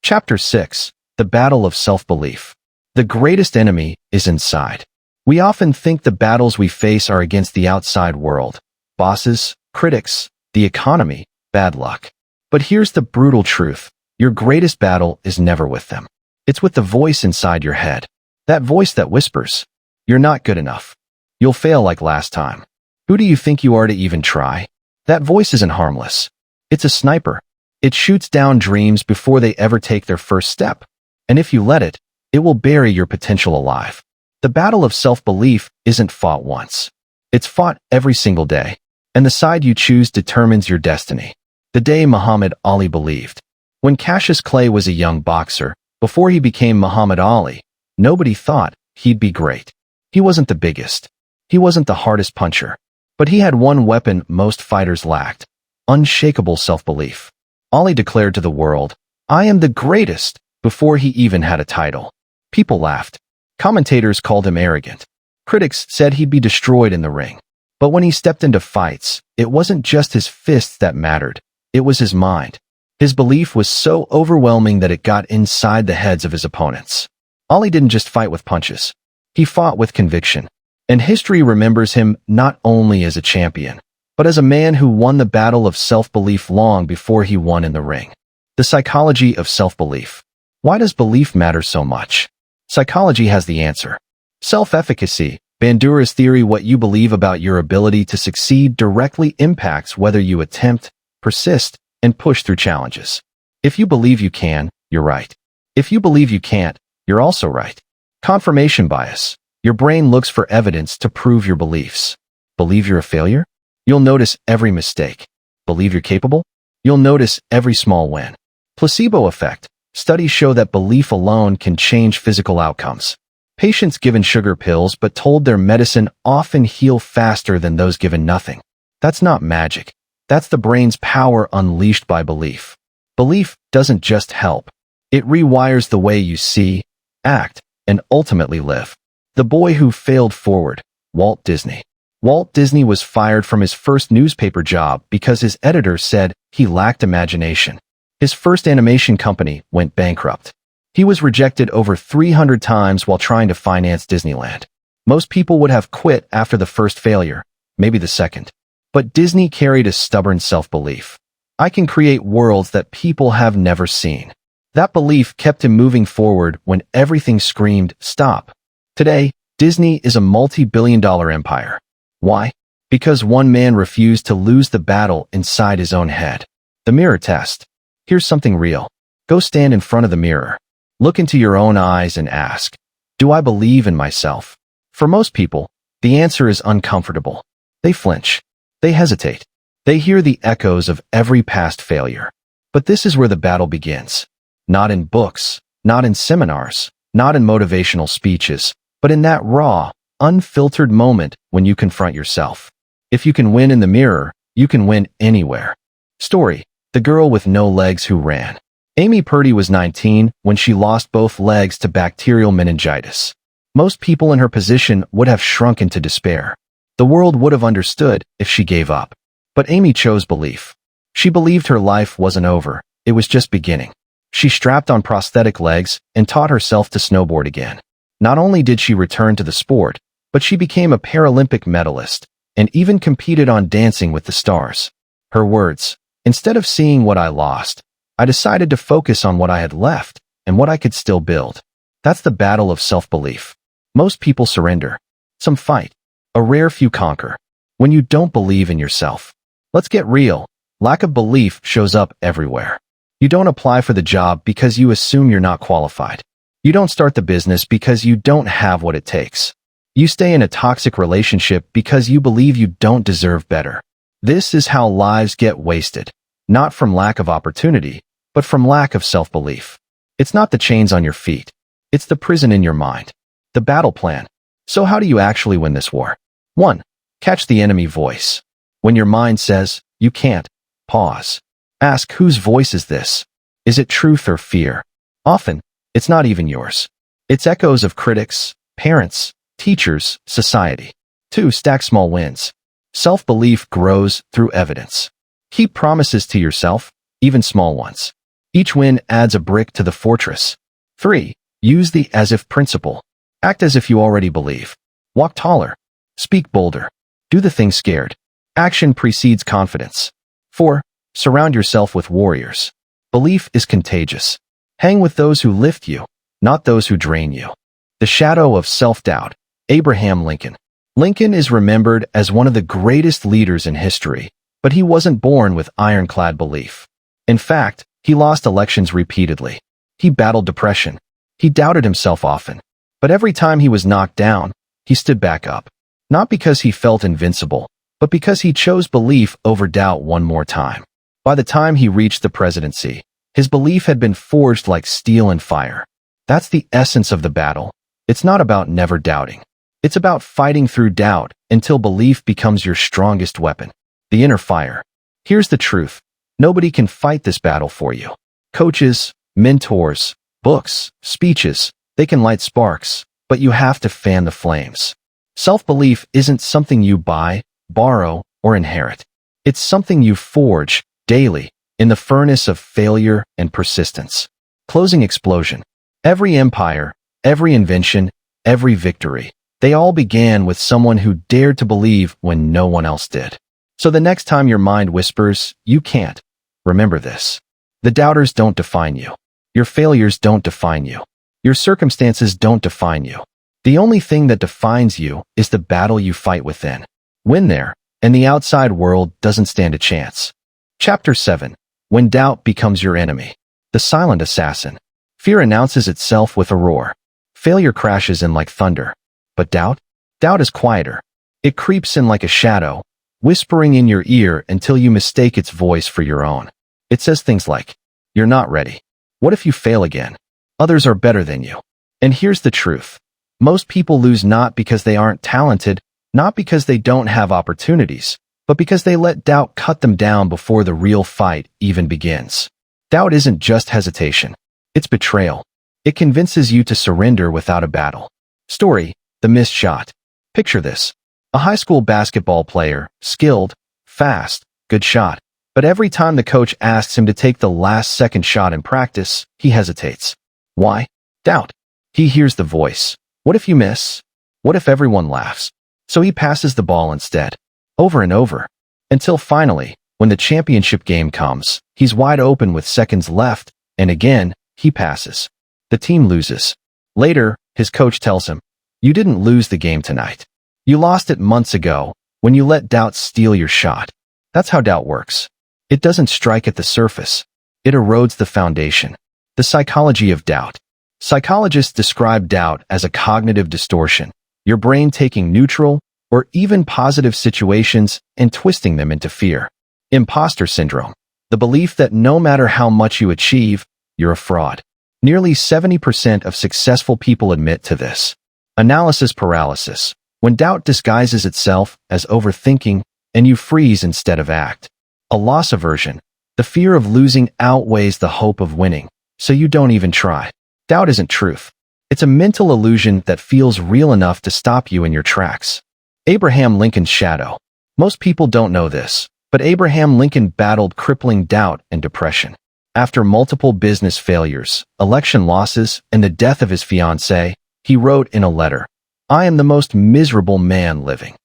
Chapter 6. The Battle of Self-Belief. The greatest enemy is inside. We often think the battles we face are against the outside world. Bosses, critics, the economy, bad luck. But here's the brutal truth. Your greatest battle is never with them. It's with the voice inside your head. That voice that whispers, you're not good enough. You'll fail like last time. Who do you think you are to even try? That voice isn't harmless. It's a sniper. It shoots down dreams before they ever take their first step. And if you let it, it will bury your potential alive. The battle of self-belief isn't fought once. It's fought every single day. And the side you choose determines your destiny. The day Muhammad Ali believed. When Cassius Clay was a young boxer, before he became Muhammad Ali, nobody thought he'd be great. He wasn't the biggest. He wasn't the hardest puncher. But he had one weapon most fighters lacked: unshakable self-belief. Ali declared to the world, I am the greatest, before he even had a title. People laughed. Commentators called him arrogant. Critics said he'd be destroyed in the ring. But when he stepped into fights, it wasn't just his fists that mattered. It was his mind. His belief was so overwhelming that it got inside the heads of his opponents. Ollie didn't just fight with punches. He fought with conviction. And history remembers him not only as a champion, but as a man who won the battle of self-belief long before he won in the ring. The psychology of self-belief. Why does belief matter so much? Psychology has the answer. Self-efficacy, Bandura's theory. What you believe about your ability to succeed directly impacts whether you attempt, persist, and push through challenges. If you believe you can, you're right. If you believe you can't, you're also right. Confirmation bias. Your brain looks for evidence to prove your beliefs. Believe you're a failure? You'll notice every mistake. Believe you're capable? You'll notice every small win. Placebo effect. Studies show that belief alone can change physical outcomes. Patients given sugar pills but told their medicine often heal faster than those given nothing. That's not magic. That's the brain's power unleashed by belief. Belief doesn't just help. It rewires the way you see, act, and ultimately live. The boy who failed forward, Walt Disney. Walt Disney was fired from his first newspaper job because his editor said he lacked imagination. His first animation company went bankrupt. He was rejected over 300 times while trying to finance Disneyland. Most people would have quit after the first failure, maybe the second. But Disney carried a stubborn self-belief. I can create worlds that people have never seen. That belief kept him moving forward when everything screamed, stop. Today, Disney is a multi-billion-dollar empire. Why? Because one man refused to lose the battle inside his own head. The mirror test. Here's something real. Go stand in front of the mirror. Look into your own eyes and ask, do I believe in myself? For most people, the answer is uncomfortable. They flinch. They hesitate. They hear the echoes of every past failure. But this is where the battle begins. Not in books, not in seminars, not in motivational speeches, but in that raw, unfiltered moment when you confront yourself. If you can win in the mirror, you can win anywhere. Story: the girl with no legs who ran. Amy Purdy was 19 when she lost both legs to bacterial meningitis. Most people in her position would have shrunk into despair. The world would have understood if she gave up. But Amy chose belief. She believed her life wasn't over, it was just beginning. She strapped on prosthetic legs and taught herself to snowboard again. Not only did she return to the sport, but she became a Paralympic medalist and even competed on Dancing with the Stars. Her words: instead of seeing what I lost, I decided to focus on what I had left and what I could still build. That's the battle of self-belief. Most people surrender. Some fight. A rare few conquer. When you don't believe in yourself. Let's get real. Lack of belief shows up everywhere. You don't apply for the job because you assume you're not qualified. You don't start the business because you don't have what it takes. You stay in a toxic relationship because you believe you don't deserve better. This is how lives get wasted. Not from lack of opportunity, but from lack of self-belief. It's not the chains on your feet. It's the prison in your mind. The battle plan. So how do you actually win this war? 1. Catch the enemy voice. When your mind says, you can't, pause. Ask, whose voice is this? Is it truth or fear? Often, it's not even yours. It's echoes of critics, parents, teachers, society. 2. Stack small wins. Self-belief grows through evidence. Keep promises to yourself, even small ones. Each win adds a brick to the fortress. 3. Use the as-if principle. Act as if you already believe. Walk taller. Speak bolder. Do the thing scared. Action precedes confidence. 4. Surround yourself with warriors. Belief is contagious. Hang with those who lift you, not those who drain you. The shadow of self-doubt. Abraham Lincoln. Lincoln is remembered as one of the greatest leaders in history, but he wasn't born with ironclad belief. In fact, he lost elections repeatedly. He battled depression. He doubted himself often. But every time he was knocked down, he stood back up. Not because he felt invincible, but because he chose belief over doubt one more time. By the time he reached the presidency, his belief had been forged like steel and fire. That's the essence of the battle. It's not about never doubting. It's about fighting through doubt until belief becomes your strongest weapon. The inner fire. Here's the truth. Nobody can fight this battle for you. Coaches, mentors, books, speeches, they can light sparks, but you have to fan the flames. Self-belief isn't something you buy, borrow, or inherit. It's something you forge daily in the furnace of failure and persistence. Closing explosion. Every empire, every invention, every victory, they all began with someone who dared to believe when no one else did. So the next time your mind whispers, "You can't," remember this. The doubters don't define you. Your failures don't define you. Your circumstances don't define you. The only thing that defines you is the battle you fight within. Win there, and the outside world doesn't stand a chance. Chapter 7. When doubt becomes your enemy. The silent assassin. Fear announces itself with a roar. Failure crashes in like thunder. But doubt? Doubt is quieter. It creeps in like a shadow, whispering in your ear until you mistake its voice for your own. It says things like, "You're not ready. What if you fail again? Others are better than you." And here's the truth. Most people lose not because they aren't talented, not because they don't have opportunities, but because they let doubt cut them down before the real fight even begins. Doubt isn't just hesitation. It's betrayal. It convinces you to surrender without a battle. Story: the missed shot. Picture this. A high school basketball player, skilled, fast, good shot. But every time the coach asks him to take the last second shot in practice, he hesitates. Why? Doubt. He hears the voice. What if you miss? What if everyone laughs? So he passes the ball instead. Over and over. Until finally, when the championship game comes, he's wide open with seconds left, and again, he passes. The team loses. Later, his coach tells him, "You didn't lose the game tonight. You lost it months ago, when you let doubt steal your shot." That's how doubt works. It doesn't strike at the surface. It erodes the foundation. The psychology of doubt. Psychologists describe doubt as a cognitive distortion, your brain taking neutral or even positive situations and twisting them into fear. Imposter syndrome. The belief that no matter how much you achieve, you're a fraud. Nearly 70% of successful people admit to this. Analysis paralysis. When doubt disguises itself as overthinking and you freeze instead of act. A loss aversion. The fear of losing outweighs the hope of winning, so you don't even try. Doubt isn't truth. It's a mental illusion that feels real enough to stop you in your tracks. Abraham Lincoln's shadow. Most people don't know this, but Abraham Lincoln battled crippling doubt and depression. After multiple business failures, election losses, and the death of his fiancée, he wrote in a letter, "I am the most miserable man living."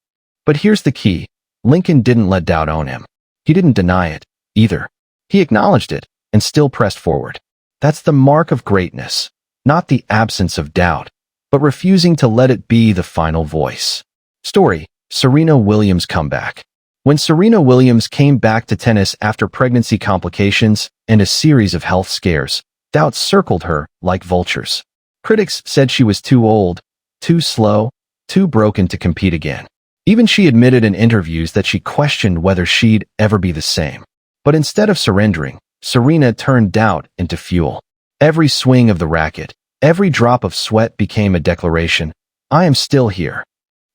But here's the key. Lincoln didn't let doubt own him. He didn't deny it, either. He acknowledged it and still pressed forward. That's the mark of greatness, not the absence of doubt, but refusing to let it be the final voice. Story: Serena Williams' comeback. When Serena Williams came back to tennis after pregnancy complications and a series of health scares, doubts circled her like vultures. Critics said she was too old, too slow, too broken to compete again. Even she admitted in interviews that she questioned whether she'd ever be the same. But instead of surrendering, Serena turned doubt into fuel. Every swing of the racket, every drop of sweat became a declaration, "I am still here."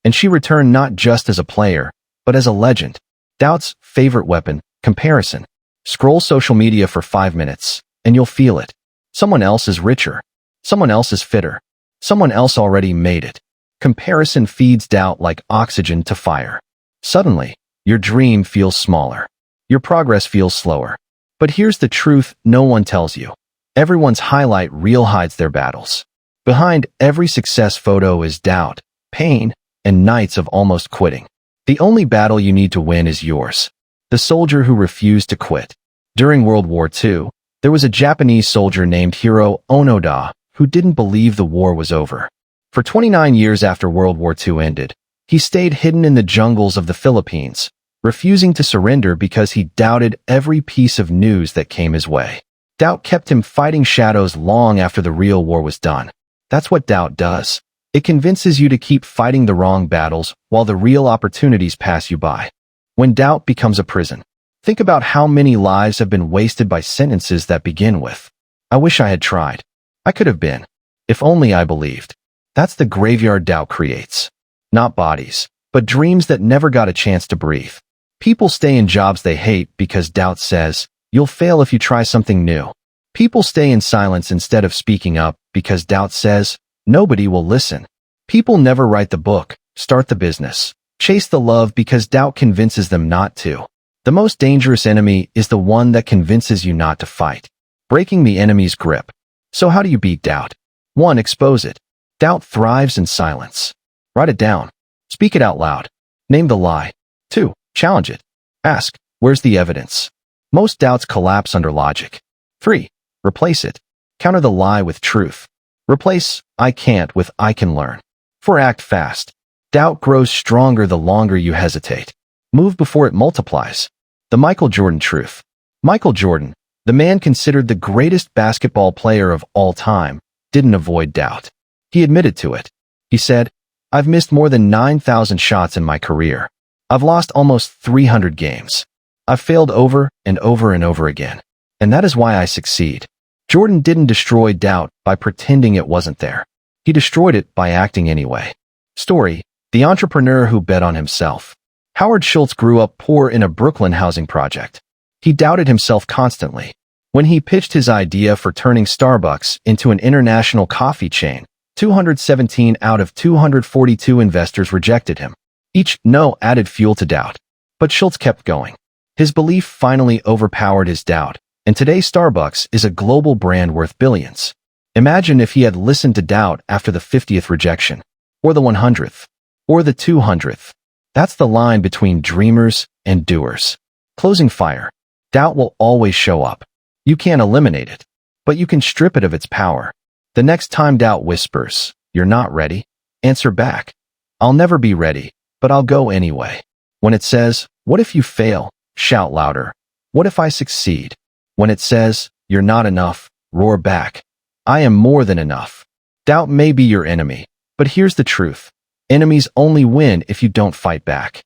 And she returned not just as a player, but as a legend. Doubt's favorite weapon: comparison. Scroll social media for 5 minutes, and you'll feel it. Someone else is richer. Someone else is fitter. Someone else already made it. Comparison feeds doubt like oxygen to fire. Suddenly, your dream feels smaller. Your progress feels slower. But here's the truth no one tells you. Everyone's highlight reel hides their battles. Behind every success photo is doubt, pain, and nights of almost quitting. The only battle you need to win is yours. The soldier who refused to quit. During World War II, there was a Japanese soldier named Hiro Onoda who didn't believe the war was over. For 29 years after World War II ended, he stayed hidden in the jungles of the Philippines, refusing to surrender because he doubted every piece of news that came his way. Doubt kept him fighting shadows long after the real war was done. That's what doubt does. It convinces you to keep fighting the wrong battles while the real opportunities pass you by. When doubt becomes a prison, think about how many lives have been wasted by sentences that begin with, "I wish I had tried. I could have been. If only I believed." That's the graveyard doubt creates. Not bodies, but dreams that never got a chance to breathe. People stay in jobs they hate because doubt says, "You'll fail if you try something new." People stay in silence instead of speaking up because doubt says, "Nobody will listen." People never write the book, start the business, chase the love because doubt convinces them not to. The most dangerous enemy is the one that convinces you not to fight. Breaking the enemy's grip. So how do you beat doubt? 1. Expose it. Doubt thrives in silence. Write it down. Speak it out loud. Name the lie. 2. Challenge it. Ask, where's the evidence? Most doubts collapse under logic. 3. Replace it. Counter the lie with truth. Replace I can't with I can learn. 4. Act fast. Doubt grows stronger the longer you hesitate. Move before it multiplies. The Michael Jordan truth. Michael Jordan, the man considered the greatest basketball player of all time, didn't avoid doubt. He admitted to it. He said, I've missed more than 9,000 shots in my career. I've lost almost 300 games. I've failed over and over and over again. And that is why I succeed. Jordan didn't destroy doubt by pretending it wasn't there. He destroyed it by acting anyway. Story: the entrepreneur who bet on himself. Howard Schultz grew up poor in a Brooklyn housing project. He doubted himself constantly. When he pitched his idea for turning Starbucks into an international coffee chain, 217 out of 242 investors rejected him. Each no added fuel to doubt. But Schultz kept going. His belief finally overpowered his doubt, and today Starbucks is a global brand worth billions. Imagine if he had listened to doubt after the 50th rejection, or the 100th, or the 200th. That's the line between dreamers and doers. Closing fire. Doubt will always show up. You can't eliminate it, but you can strip it of its power. The next time doubt whispers, "You're not ready," answer back, "I'll never be ready, but I'll go anyway." When it says, "What if you fail?" shout louder, "What if I succeed?" When it says, "You're not enough," roar back, "I am more than enough." Doubt may be your enemy, but here's the truth. Enemies only win if you don't fight back.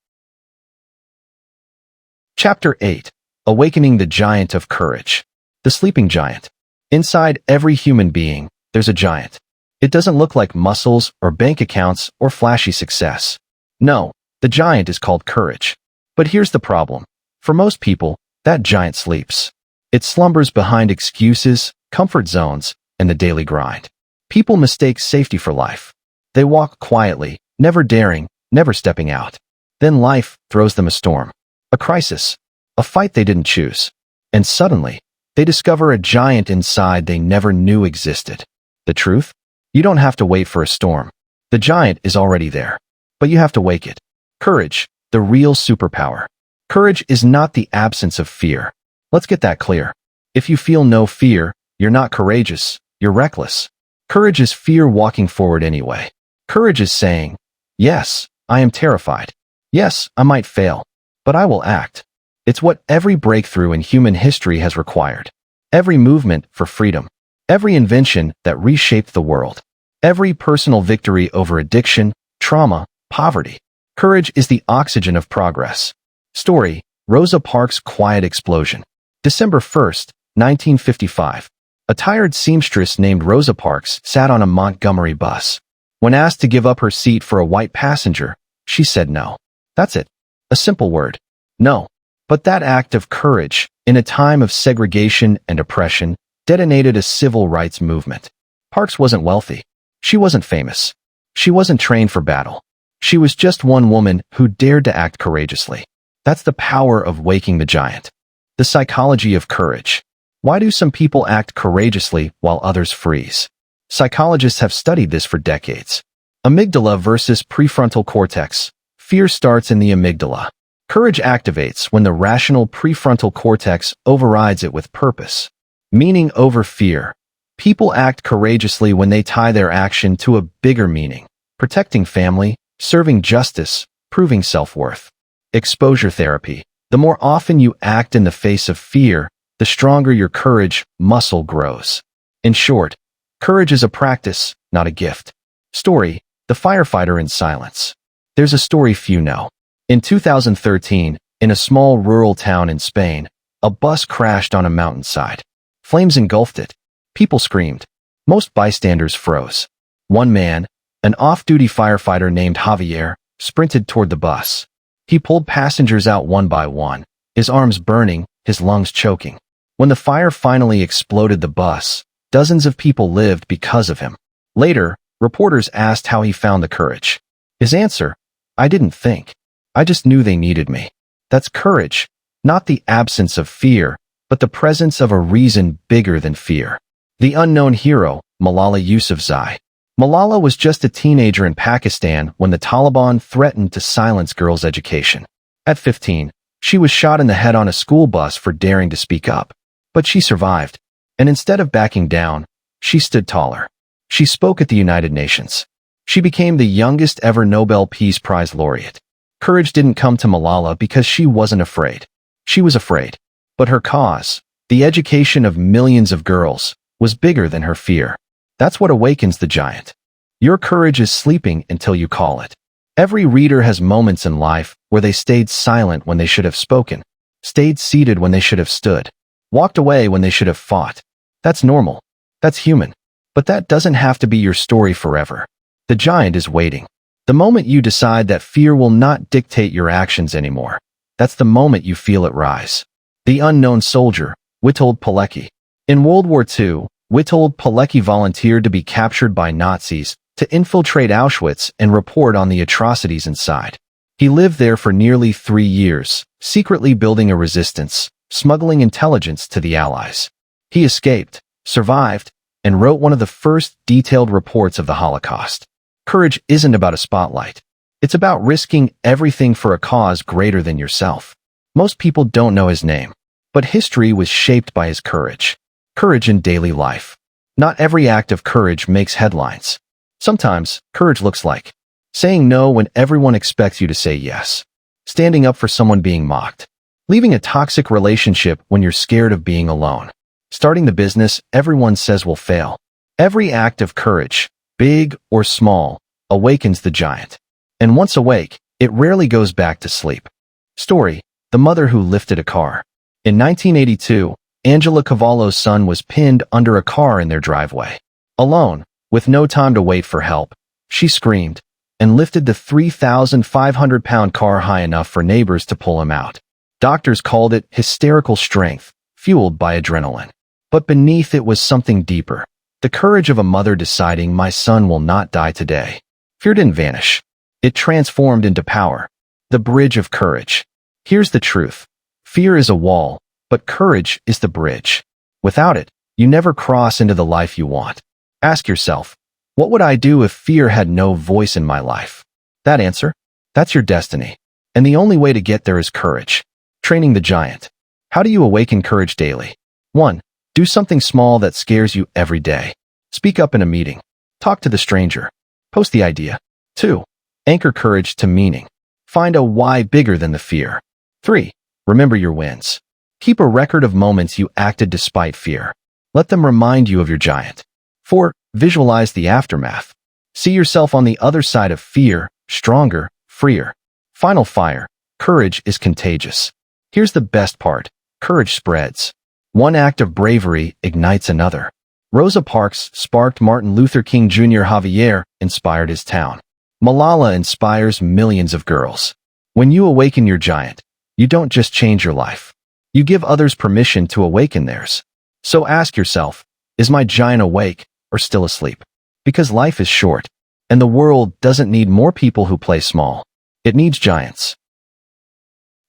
Chapter 8. Awakening the Giant of Courage. The sleeping giant. Inside every human being, there's a giant. It doesn't look like muscles or bank accounts or flashy success. No, the giant is called courage. But here's the problem. For most people, that giant sleeps. It slumbers behind excuses, comfort zones, and the daily grind. People mistake safety for life. They walk quietly, never daring, never stepping out. Then life throws them a storm, a crisis, a fight they didn't choose. And suddenly, they discover a giant inside they never knew existed. The truth? You don't have to wait for a storm. The giant is already there. But you have to wake it. Courage, the real superpower. Courage is not the absence of fear. Let's get that clear. If you feel no fear, you're not courageous, you're reckless. Courage is fear walking forward anyway. Courage is saying, yes, I am terrified. Yes, I might fail, but I will act. It's what every breakthrough in human history has required. Every movement for freedom. Every invention that reshaped the world. Every personal victory over addiction, trauma, poverty. Courage is the oxygen of progress. Story: Rosa Parks' quiet explosion. December 1st, 1955. A tired seamstress named Rosa Parks sat on a Montgomery bus. When asked to give up her seat for a white passenger, she said no. That's it. A simple word. No. But that act of courage, in a time of segregation and oppression, detonated a civil rights movement. Parks wasn't wealthy. She wasn't famous. She wasn't trained for battle. She was just one woman who dared to act courageously. That's the power of waking the giant. The psychology of courage. Why do some people act courageously while others freeze? Psychologists have studied this for decades. Amygdala versus prefrontal cortex. Fear starts in the amygdala. Courage activates when the rational prefrontal cortex overrides it with purpose. Meaning over fear. People act courageously when they tie their action to a bigger meaning. Protecting family, serving justice, proving self-worth. Exposure therapy. The more often you act in the face of fear, the stronger your courage muscle grows. In short, courage is a practice, not a gift. Story: the firefighter in silence. There's a story few know. In 2013, in a small rural town in Spain, a bus crashed on a mountainside. Flames engulfed it. People screamed. Most bystanders froze. One man, an off-duty firefighter named Javier, sprinted toward the bus. He pulled passengers out one by one, his arms burning, his lungs choking. When the fire finally exploded the bus, dozens of people lived because of him. Later, reporters asked how he found the courage. His answer: I didn't think. I just knew they needed me. That's courage, not the absence of fear, but the presence of a reason bigger than fear. The unknown hero, Malala Yousafzai. Malala was just a teenager in Pakistan when the Taliban threatened to silence girls' education. At 15, she was shot in the head on a school bus for daring to speak up. But she survived, and instead of backing down, she stood taller. She spoke at the United Nations. She became the youngest ever Nobel Peace Prize laureate. Courage didn't come to Malala because she wasn't afraid. She was afraid. But her cause, the education of millions of girls, was bigger than her fear. That's what awakens the giant. Your courage is sleeping until you call it. Every reader has moments in life where they stayed silent when they should have spoken, stayed seated when they should have stood, walked away when they should have fought. That's normal. That's human. But that doesn't have to be your story forever. The giant is waiting. The moment you decide that fear will not dictate your actions anymore, that's the moment you feel it rise. The unknown soldier, Witold Pilecki. In World War II, Witold Pilecki volunteered to be captured by Nazis to infiltrate Auschwitz and report on the atrocities inside. He lived there for nearly 3 years, secretly building a resistance, smuggling intelligence to the Allies. He escaped, survived, and wrote one of the first detailed reports of the Holocaust. Courage isn't about a spotlight. It's about risking everything for a cause greater than yourself. Most people don't know his name, but history was shaped by his courage. Courage in daily life. Not every act of courage makes headlines. Sometimes, courage looks like saying no when everyone expects you to say yes, standing up for someone being mocked, leaving a toxic relationship when you're scared of being alone, starting the business everyone says will fail. Every act of courage, big or small, awakens the giant. And once awake, it rarely goes back to sleep. Story: The mother who lifted a car. In 1982, Angela Cavallo's son was pinned under a car in their driveway. Alone, with no time to wait for help, she screamed and lifted the 3,500-pound car high enough for neighbors to pull him out. Doctors called it hysterical strength, fueled by adrenaline. But beneath it was something deeper. The courage of a mother deciding, my son will not die today. Fear didn't vanish. It transformed into power. The bridge of courage. Here's the truth. Fear is a wall, but courage is the bridge. Without it, you never cross into the life you want. Ask yourself, what would I do if fear had no voice in my life? That answer? That's your destiny. And the only way to get there is courage. Training the giant. How do you awaken courage daily? 1. Do something small that scares you every day. Speak up in a meeting. Talk to the stranger. Post the idea. 2. Anchor courage to meaning. Find a why bigger than the fear. 3. Remember your wins. Keep a record of moments you acted despite fear. Let them remind you of your giant. 4. Visualize the aftermath. See yourself on the other side of fear, stronger, freer. Final fire. Courage is contagious. Here's the best part. Courage spreads. One act of bravery ignites another. Rosa Parks sparked Martin Luther King Jr. Javier inspired his town. Malala inspires millions of girls. When you awaken your giant, you don't just change your life. You give others permission to awaken theirs. So ask yourself, is my giant awake or still asleep? Because life is short, and the world doesn't need more people who play small. It needs giants.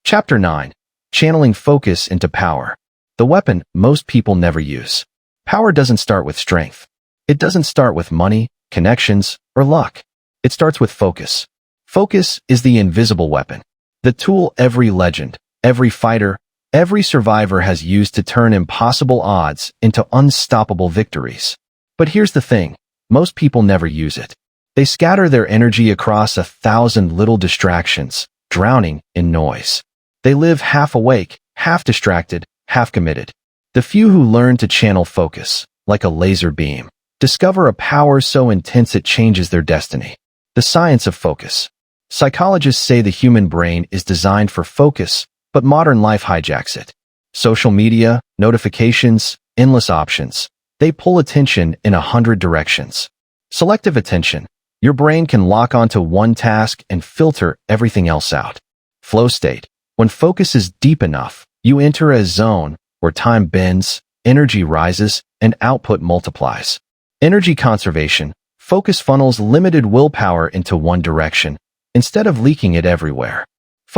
Chapter 9. Channeling focus into power. The weapon most people never use. Power doesn't start with strength. It doesn't start with money, connections, or luck. It starts with focus. Focus is the invisible weapon. The tool every legend, every fighter, every survivor has used to turn impossible odds into unstoppable victories. But here's the thing, most people never use it. They scatter their energy across 1,000 little distractions, drowning in noise. They live half awake, half distracted, half committed. The few who learn to channel focus, like a laser beam, discover a power so intense it changes their destiny. The science of focus. Psychologists say the human brain is designed for focus, but modern life hijacks it. Social media, notifications, endless options. They pull attention in 100 directions. Selective attention. Your brain can lock onto one task and filter everything else out. Flow state. When focus is deep enough, you enter a zone where time bends, energy rises, and output multiplies. Energy conservation. Focus funnels limited willpower into one direction, instead of leaking it everywhere.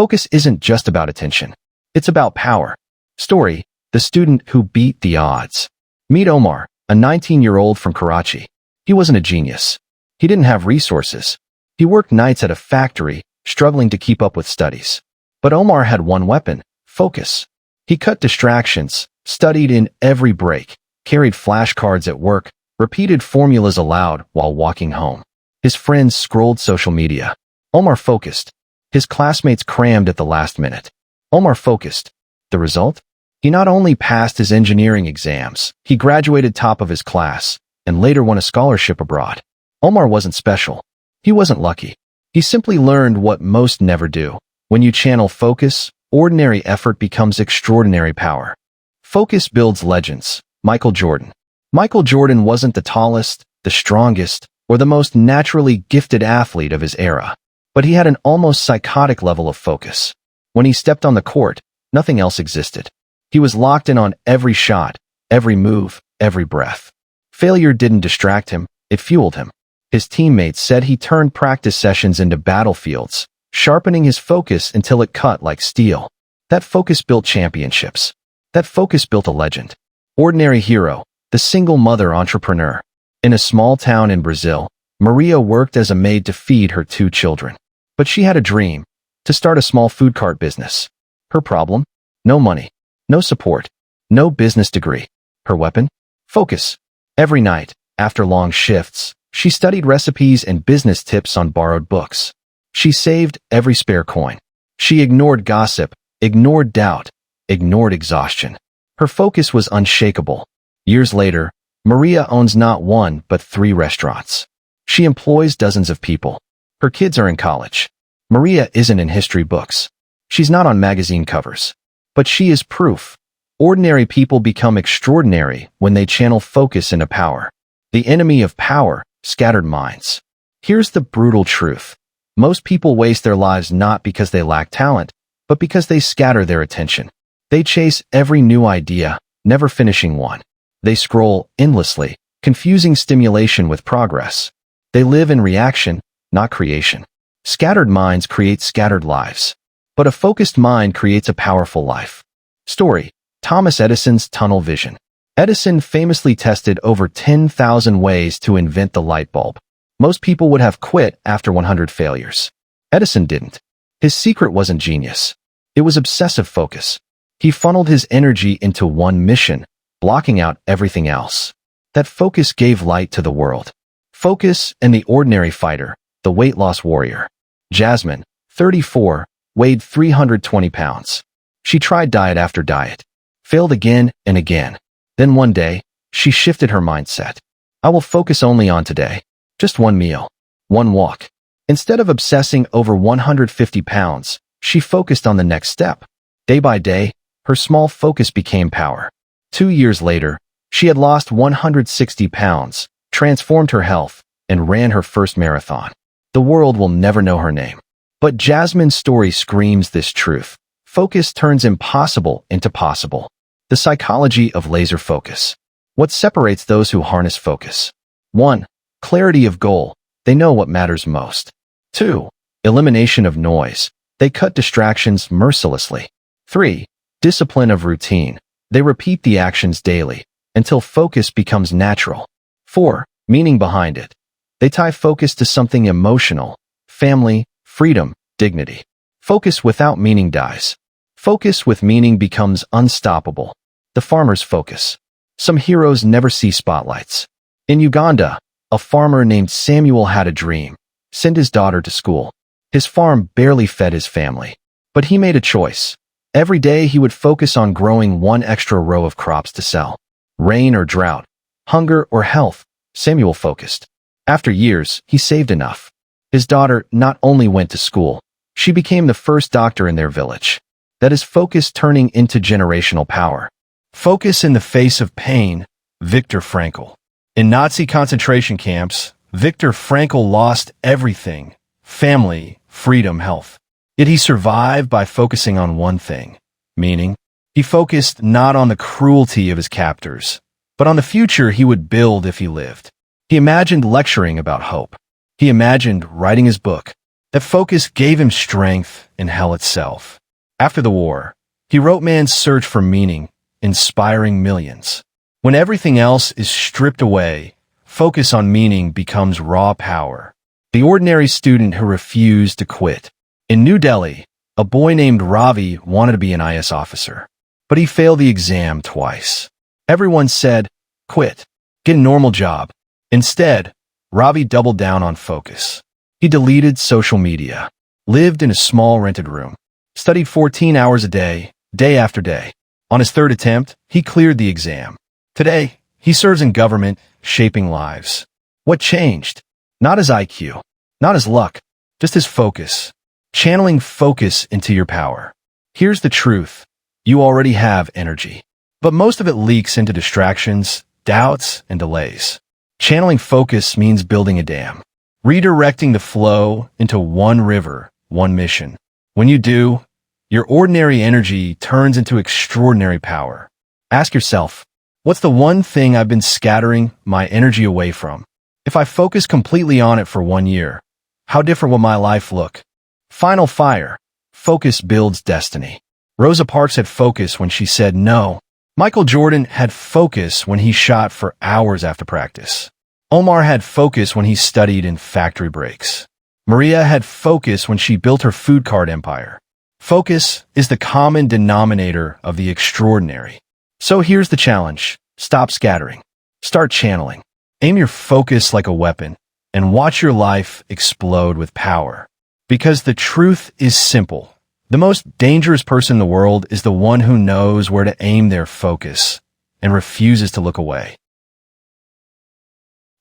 Focus isn't just about attention. It's about power. Story: the student who beat the odds. Meet Omar, a 19-year-old from Karachi. He wasn't a genius. He didn't have resources. He worked nights at a factory, struggling to keep up with studies. But Omar had one weapon: focus. He cut distractions, studied in every break, carried flashcards at work, repeated formulas aloud while walking home. His friends scrolled social media. Omar focused. His classmates crammed at the last minute. Omar focused. The result? He not only passed his engineering exams, he graduated top of his class, and later won a scholarship abroad. Omar wasn't special. He wasn't lucky. He simply learned what most never do. When you channel focus, ordinary effort becomes extraordinary power. Focus builds legends. Michael Jordan. Michael Jordan wasn't the tallest, the strongest, or the most naturally gifted athlete of his era. But he had an almost psychotic level of focus. When he stepped on the court, nothing else existed. He was locked in on every shot, every move, every breath. Failure didn't distract him, it fueled him. His teammates said he turned practice sessions into battlefields, sharpening his focus until it cut like steel. That focus built championships. That focus built a legend. Ordinary hero, the single mother entrepreneur. In a small town in Brazil, Maria worked as a maid to feed her 2 children. But she had a dream: to start a small food cart business. Her problem? No money, no support, no business degree. Her weapon? Focus. Every night, after long shifts, she studied recipes and business tips on borrowed books. She saved every spare coin. She ignored gossip, ignored doubt, ignored exhaustion. Her focus was unshakable. Years later, Maria owns not 1 but 3 restaurants. She employs dozens of people. Her kids are in college. Maria isn't in history books. She's not on magazine covers. But she is proof. Ordinary people become extraordinary when they channel focus into power. The enemy of power: scattered minds. Here's the brutal truth. Most people waste their lives not because they lack talent, but because they scatter their attention. They chase every new idea, never finishing one. They scroll endlessly, confusing stimulation with progress. They live in reaction, not creation. Scattered minds create scattered lives. But a focused mind creates a powerful life. Story: Thomas Edison's tunnel vision. Edison famously tested over 10,000 ways to invent the light bulb. Most people would have quit after 100 failures. Edison didn't. His secret wasn't genius. It was obsessive focus. He funneled his energy into one mission, blocking out everything else. That focus gave light to the world. Focus and the ordinary fighter, the weight loss warrior. Jasmine, 34, weighed 320 pounds. She tried diet after diet, failed again and again. Then one day, she shifted her mindset. I will focus only on today. Just one meal, one walk. Instead of obsessing over 150 pounds, she focused on the next step. Day by day, her small focus became power. 2 years later, she had lost 160 pounds, transformed her health, and ran her first marathon. The world will never know her name. But Jasmine's story screams this truth. Focus turns impossible into possible. The psychology of laser focus. What separates those who harness focus? 1. Clarity of goal. They know what matters most. 2. Elimination of noise. They cut distractions mercilessly. 3. Discipline of routine. They repeat the actions daily until focus becomes natural. 4. Meaning behind it. They tie focus to something emotional: family, freedom, dignity. Focus without meaning dies. Focus with meaning becomes unstoppable. The farmer's focus. Some heroes never see spotlights. In Uganda, a farmer named Samuel had a dream: send his daughter to school. His farm barely fed his family. But he made a choice. Every day he would focus on growing 1 extra row of crops to sell. Rain or drought, hunger or health, Samuel focused. After years, he saved enough. His daughter not only went to school, she became the first doctor in their village. That is focus turning into generational power. Focus in the face of pain. Viktor Frankl. In Nazi concentration camps, Viktor Frankl lost everything: family, freedom, health. Yet he survived by focusing on one thing: meaning. He focused not on the cruelty of his captors, but on the future he would build if he lived. He imagined lecturing about hope. He imagined writing his book. That focus gave him strength in hell itself. After the war, he wrote Man's Search for Meaning, inspiring millions. When everything else is stripped away, focus on meaning becomes raw power. The ordinary student who refused to quit. In New Delhi, a boy named Ravi wanted to be an IS officer, but he failed the exam twice. Everyone said, quit, get a normal job. Instead, Ravi doubled down on focus. He deleted social media, lived in a small rented room, studied 14 hours a day, day after day. On his third attempt, he cleared the exam. Today, he serves in government, shaping lives. What changed? Not his IQ, not his luck, just his focus. Channeling focus into your power. Here's the truth. You already have energy, but most of it leaks into distractions, doubts, and delays. Channeling focus means building a dam, redirecting the flow into one river, one mission. When you do, your ordinary energy turns into extraordinary power. Ask yourself, what's the one thing I've been scattering my energy away from? If I focus completely on it for 1 year, how different will my life look? Final fire. Focus builds destiny. Rosa Parks had focus when she said no. Michael Jordan had focus when he shot for hours after practice. Omar had focus when he studied in factory breaks. Maria had focus when she built her food cart empire. Focus is the common denominator of the extraordinary. So here's the challenge. Stop scattering. Start channeling. Aim your focus like a weapon and watch your life explode with power. Because the truth is simple. The most dangerous person in the world is the one who knows where to aim their focus and refuses to look away.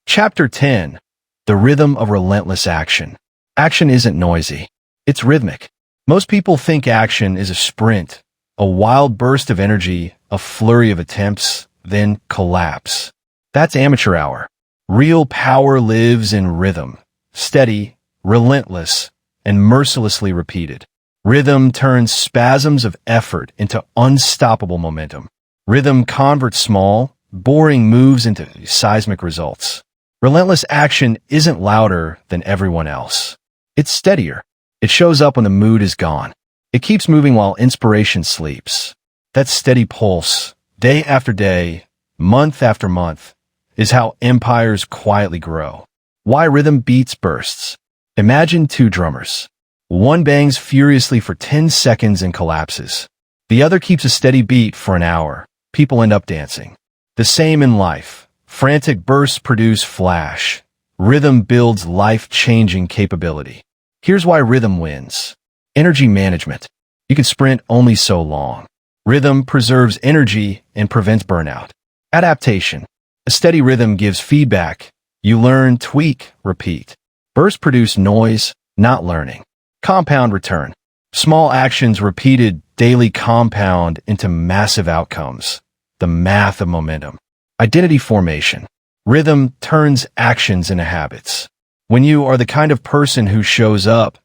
Chapter 10. The Rhythm of Relentless Action. Action isn't noisy. It's rhythmic. Most people think action is a sprint, a wild burst of energy, a flurry of attempts, then collapse. That's amateur hour. Real power lives in rhythm. Steady, relentless, and mercilessly repeated. Rhythm turns spasms of effort into unstoppable momentum. Rhythm converts small, boring moves into seismic results. Relentless action isn't louder than everyone else. It's steadier. It shows up when the mood is gone. It keeps moving while inspiration sleeps. That steady pulse, day after day, month after month, is how empires quietly grow. Why rhythm beats bursts. Imagine two drummers. One bangs furiously for 10 seconds and collapses. The other keeps a steady beat for an hour. People end up dancing. The same in life. Frantic bursts produce flash. Rhythm builds life-changing capability. Here's why rhythm wins. Energy management. You can sprint only so long. Rhythm preserves energy and prevents burnout. Adaptation. A steady rhythm gives feedback. You learn, tweak, repeat. Bursts produce noise, not learning. Compound return. Small actions repeated daily compound into massive outcomes. The math of momentum. Identity formation. Rhythm turns actions into habits. When you are the kind of person who shows up,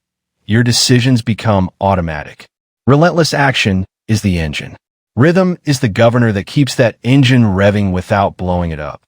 your decisions become automatic. Relentless action is the engine. Rhythm is the governor that keeps that engine revving without blowing it up.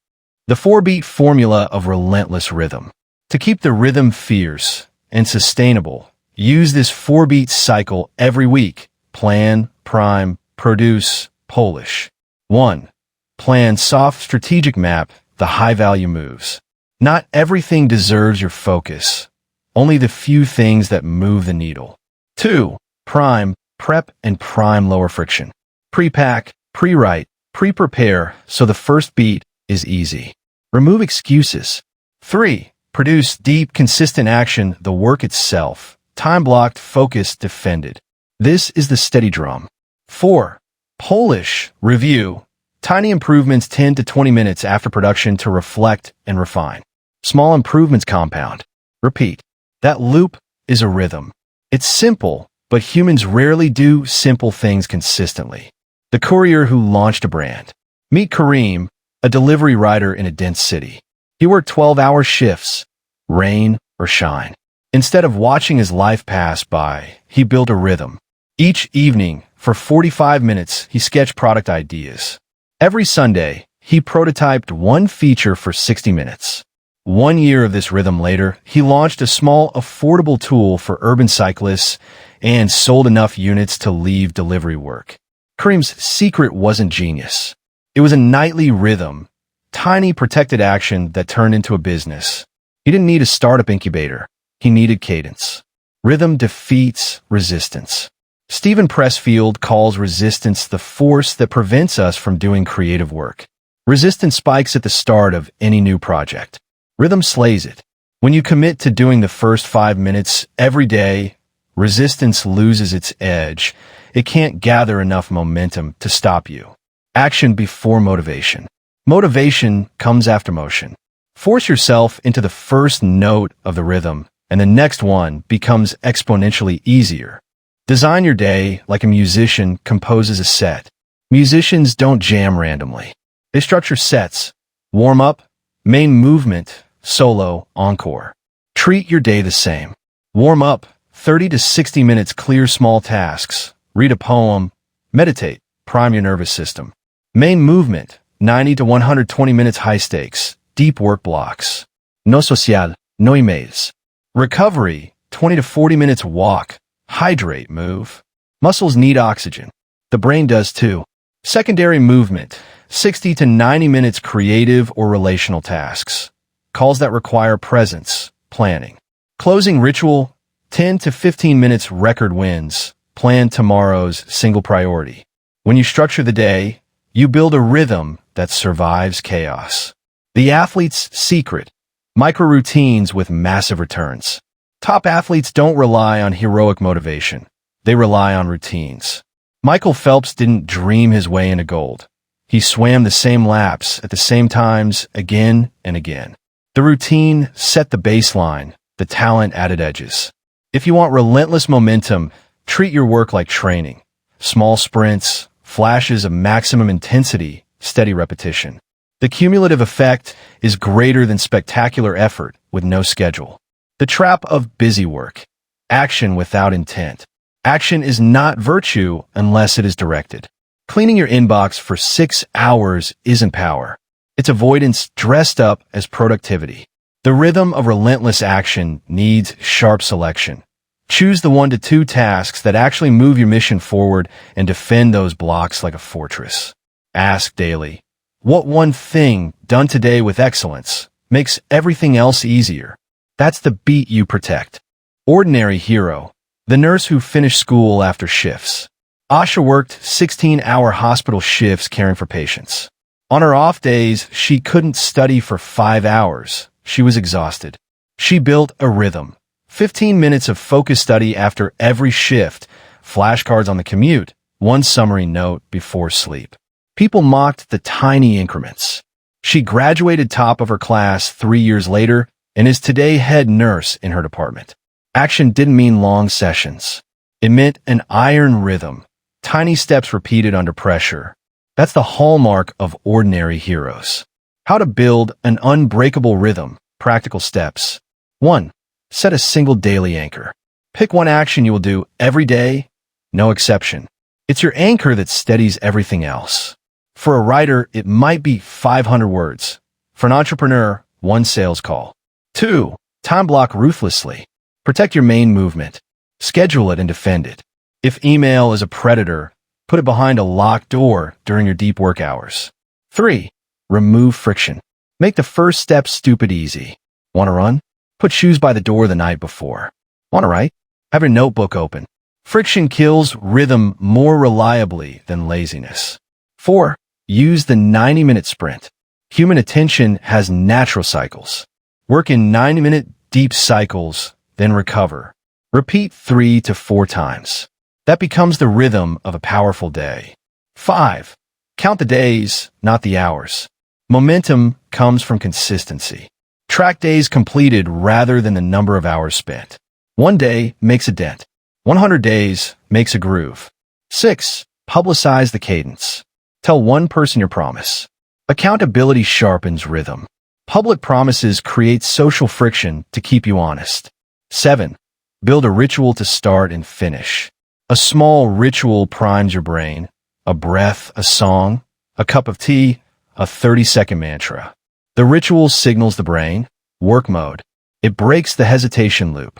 The 4-beat formula of relentless rhythm. To keep the rhythm fierce and sustainable, use this 4-beat cycle every week. Plan, prime, produce, polish. 1. Plan soft strategic map, the high-value moves. Not everything deserves your focus. Only the few things that move the needle. 2. Prime, prep and prime lower friction. Pre-pack, pre-write, pre-prepare so the first beat is easy. Remove excuses. 3. Produce deep, consistent action, the work itself. Time-blocked, focused, defended. This is the steady drum. 4. Polish, review. Tiny improvements 10 to 20 minutes after production to reflect and refine. Small improvements compound. Repeat. That loop is a rhythm. It's simple, but humans rarely do simple things consistently. The courier who launched a brand. Meet Kareem, a delivery rider in a dense city. He worked 12-hour shifts, rain or shine. Instead of watching his life pass by, he built a rhythm. Each evening, for 45 minutes, he sketched product ideas. Every Sunday, he prototyped one feature for 60 minutes. 1 year of this rhythm later, he launched a small, affordable tool for urban cyclists and sold enough units to leave delivery work. Kareem's secret wasn't genius. It was a nightly rhythm, tiny protected action that turned into a business. He didn't need a startup incubator. He needed cadence. Rhythm defeats resistance. Stephen Pressfield calls resistance the force that prevents us from doing creative work. Resistance spikes at the start of any new project. Rhythm slays it. When you commit to doing the first 5 minutes every day, resistance loses its edge. It can't gather enough momentum to stop you. Action before motivation. Motivation comes after motion. Force yourself into the first note of the rhythm, and the next one becomes exponentially easier. Design your day like a musician composes a set. Musicians don't jam randomly. They structure sets. Warm up, main movement, solo, encore. Treat your day the same. Warm up, 30 to 60 minutes clear small tasks. Read a poem. Meditate. Prime your nervous system. Main movement, 90 to 120 minutes high stakes. Deep work blocks. No social, no emails. Recovery, 20 to 40 minutes walk. Hydrate, move. Muscles need oxygen. The brain does too. Secondary movement, 60 to 90 minutes creative or relational tasks. Calls that require presence, planning. Closing ritual, 10 to 15 minutes record wins. Plan tomorrow's single priority. When you structure the day, you build a rhythm that survives chaos. The athlete's secret. Micro routines with massive returns. Top athletes don't rely on heroic motivation. They rely on routines. Michael Phelps didn't dream his way into gold. He swam the same laps at the same times again and again. The routine set the baseline. The talent added edges. If you want relentless momentum, treat your work like training. Small sprints, flashes of maximum intensity, steady repetition. The cumulative effect is greater than spectacular effort with no schedule. The trap of busy work. Action without intent. Action is not virtue unless it is directed. Cleaning your inbox for 6 hours isn't power. It's avoidance dressed up as productivity. The rhythm of relentless action needs sharp selection. Choose the 1 to 2 tasks that actually move your mission forward and defend those blocks like a fortress. Ask daily, what one thing done today with excellence makes everything else easier? That's the beat you protect. Ordinary hero. The nurse who finished school after shifts. Asha worked 16-hour hospital shifts caring for patients. On her off days, she couldn't study for 5 hours. She was exhausted. She built a rhythm. 15 minutes of focused study after every shift, flashcards on the commute, one summary note before sleep. People mocked the tiny increments. She graduated top of her class 3 years later and is today head nurse in her department. Action didn't mean long sessions. It meant an iron rhythm, tiny steps repeated under pressure. That's the hallmark of ordinary heroes. How to build an unbreakable rhythm. Practical steps. 1. Set a single daily anchor. Pick one action you will do every day, no exception. It's your anchor that steadies everything else. For a writer, it might be 500 words. For an entrepreneur, 1 sales call. 2. Time block ruthlessly. Protect your main movement. Schedule it and defend it. If email is a predator, put it behind a locked door during your deep work hours. 3. Remove friction. Make the first step stupid easy. Want to run? Put shoes by the door the night before. Want to write? Have your notebook open. Friction kills rhythm more reliably than laziness. 4. Use the 90-minute sprint. Human attention has natural cycles. Work in 90-minute deep cycles, then recover. Repeat 3 to 4 times. That becomes the rhythm of a powerful day. 5. Count the days, not the hours. Momentum comes from consistency. Track days completed rather than the number of hours spent. 1 day makes a dent. 100 days makes a groove. 6. Publicize the cadence. Tell one person your promise. Accountability sharpens rhythm. Public promises create social friction to keep you honest. 7. Build a ritual to start and finish. A small ritual primes your brain. A breath, a song, a cup of tea, a 30-second mantra. The ritual signals the brain, Work mode. It breaks the hesitation loop.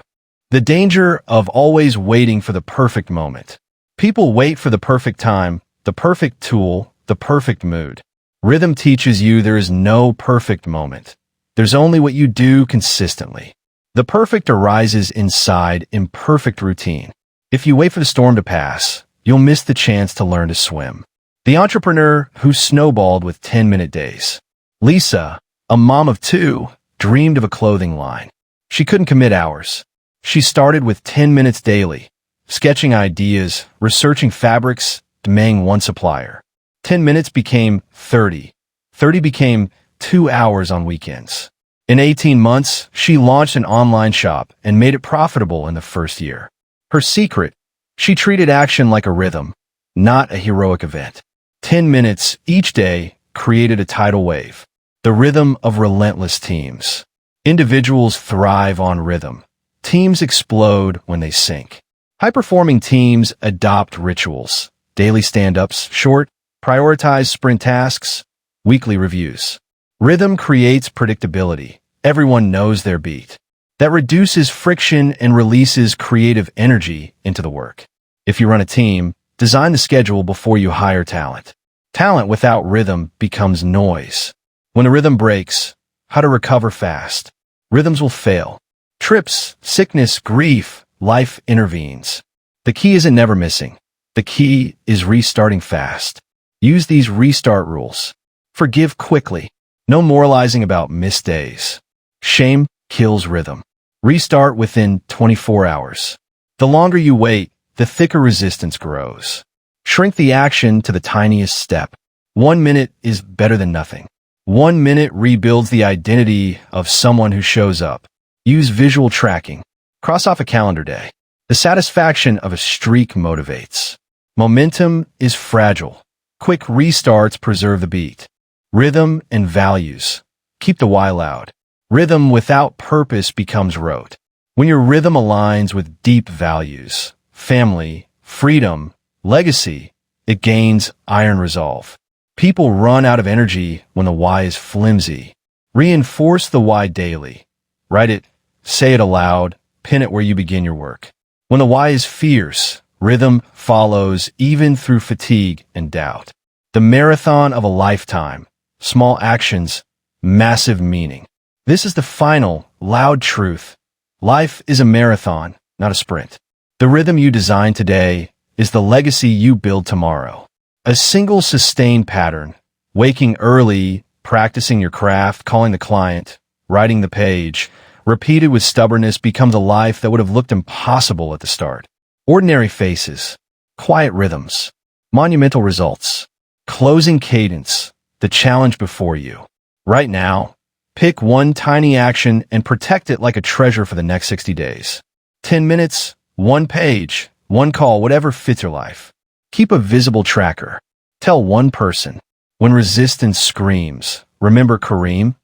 The danger of always waiting for the perfect moment. People wait for the perfect time, the perfect tool, the perfect mood. Rhythm teaches you there is no perfect moment. There's only what you do consistently. The perfect arises inside imperfect routine. If you wait for the storm to pass, you'll miss the chance to learn to swim. The entrepreneur who snowballed with 10-minute days. Lisa, a mom of two, dreamed of a clothing line. She couldn't commit hours. She started with 10 minutes daily, sketching ideas, researching fabrics, demanding one supplier. 10 minutes became 30. 30 became 2 hours on weekends. In 18 months, she launched an online shop and made it profitable in the first year. Her secret: she treated action like a rhythm, not a heroic event. 10 minutes each day created a tidal wave, the rhythm of relentless teams. Individuals thrive on rhythm. Teams explode when they sink. High-performing teams adopt rituals, daily stand-ups, short, prioritize sprint tasks, weekly reviews. Rhythm creates predictability. Everyone knows their beat. That reduces friction and releases creative energy into the work. If you run a team, design the schedule before you hire talent. Talent without rhythm becomes noise. When a rhythm breaks, how to recover fast. Rhythms will fail. Trips, sickness, grief, life intervenes. The key isn't never missing. The key is restarting fast. Use these restart rules. Forgive quickly. No moralizing about missed days. Shame kills rhythm. Restart within 24 hours. The longer you wait, the thicker resistance grows. Shrink the action to the tiniest step. 1 minute is better than nothing. 1 minute rebuilds the identity of someone who shows up. Use visual tracking. Cross off a calendar day. The satisfaction of a streak motivates. Momentum is fragile. Quick restarts preserve the beat. Rhythm and values. Keep the why loud. Rhythm without purpose becomes rote. When your rhythm aligns with deep values, family, freedom, legacy, it gains iron resolve. People run out of energy when the why is flimsy. Reinforce the why daily. Write it, say it aloud, pin it where you begin your work. When the why is fierce, rhythm follows even through fatigue and doubt. The marathon of a lifetime. Small actions, massive meaning. This is the final, loud truth. Life is a marathon, not a sprint. The rhythm you design today is the legacy you build tomorrow. A single sustained pattern, waking early, practicing your craft, calling the client, writing the page, repeated with stubbornness becomes a life that would have looked impossible at the start. Ordinary faces, quiet rhythms, monumental results, closing cadence, the challenge before you. Right now, pick one tiny action and protect it like a treasure for the next 60 days. 10 minutes, 1 page, 1 call, whatever fits your life. Keep a visible tracker. Tell one person. When resistance screams, remember Kareem,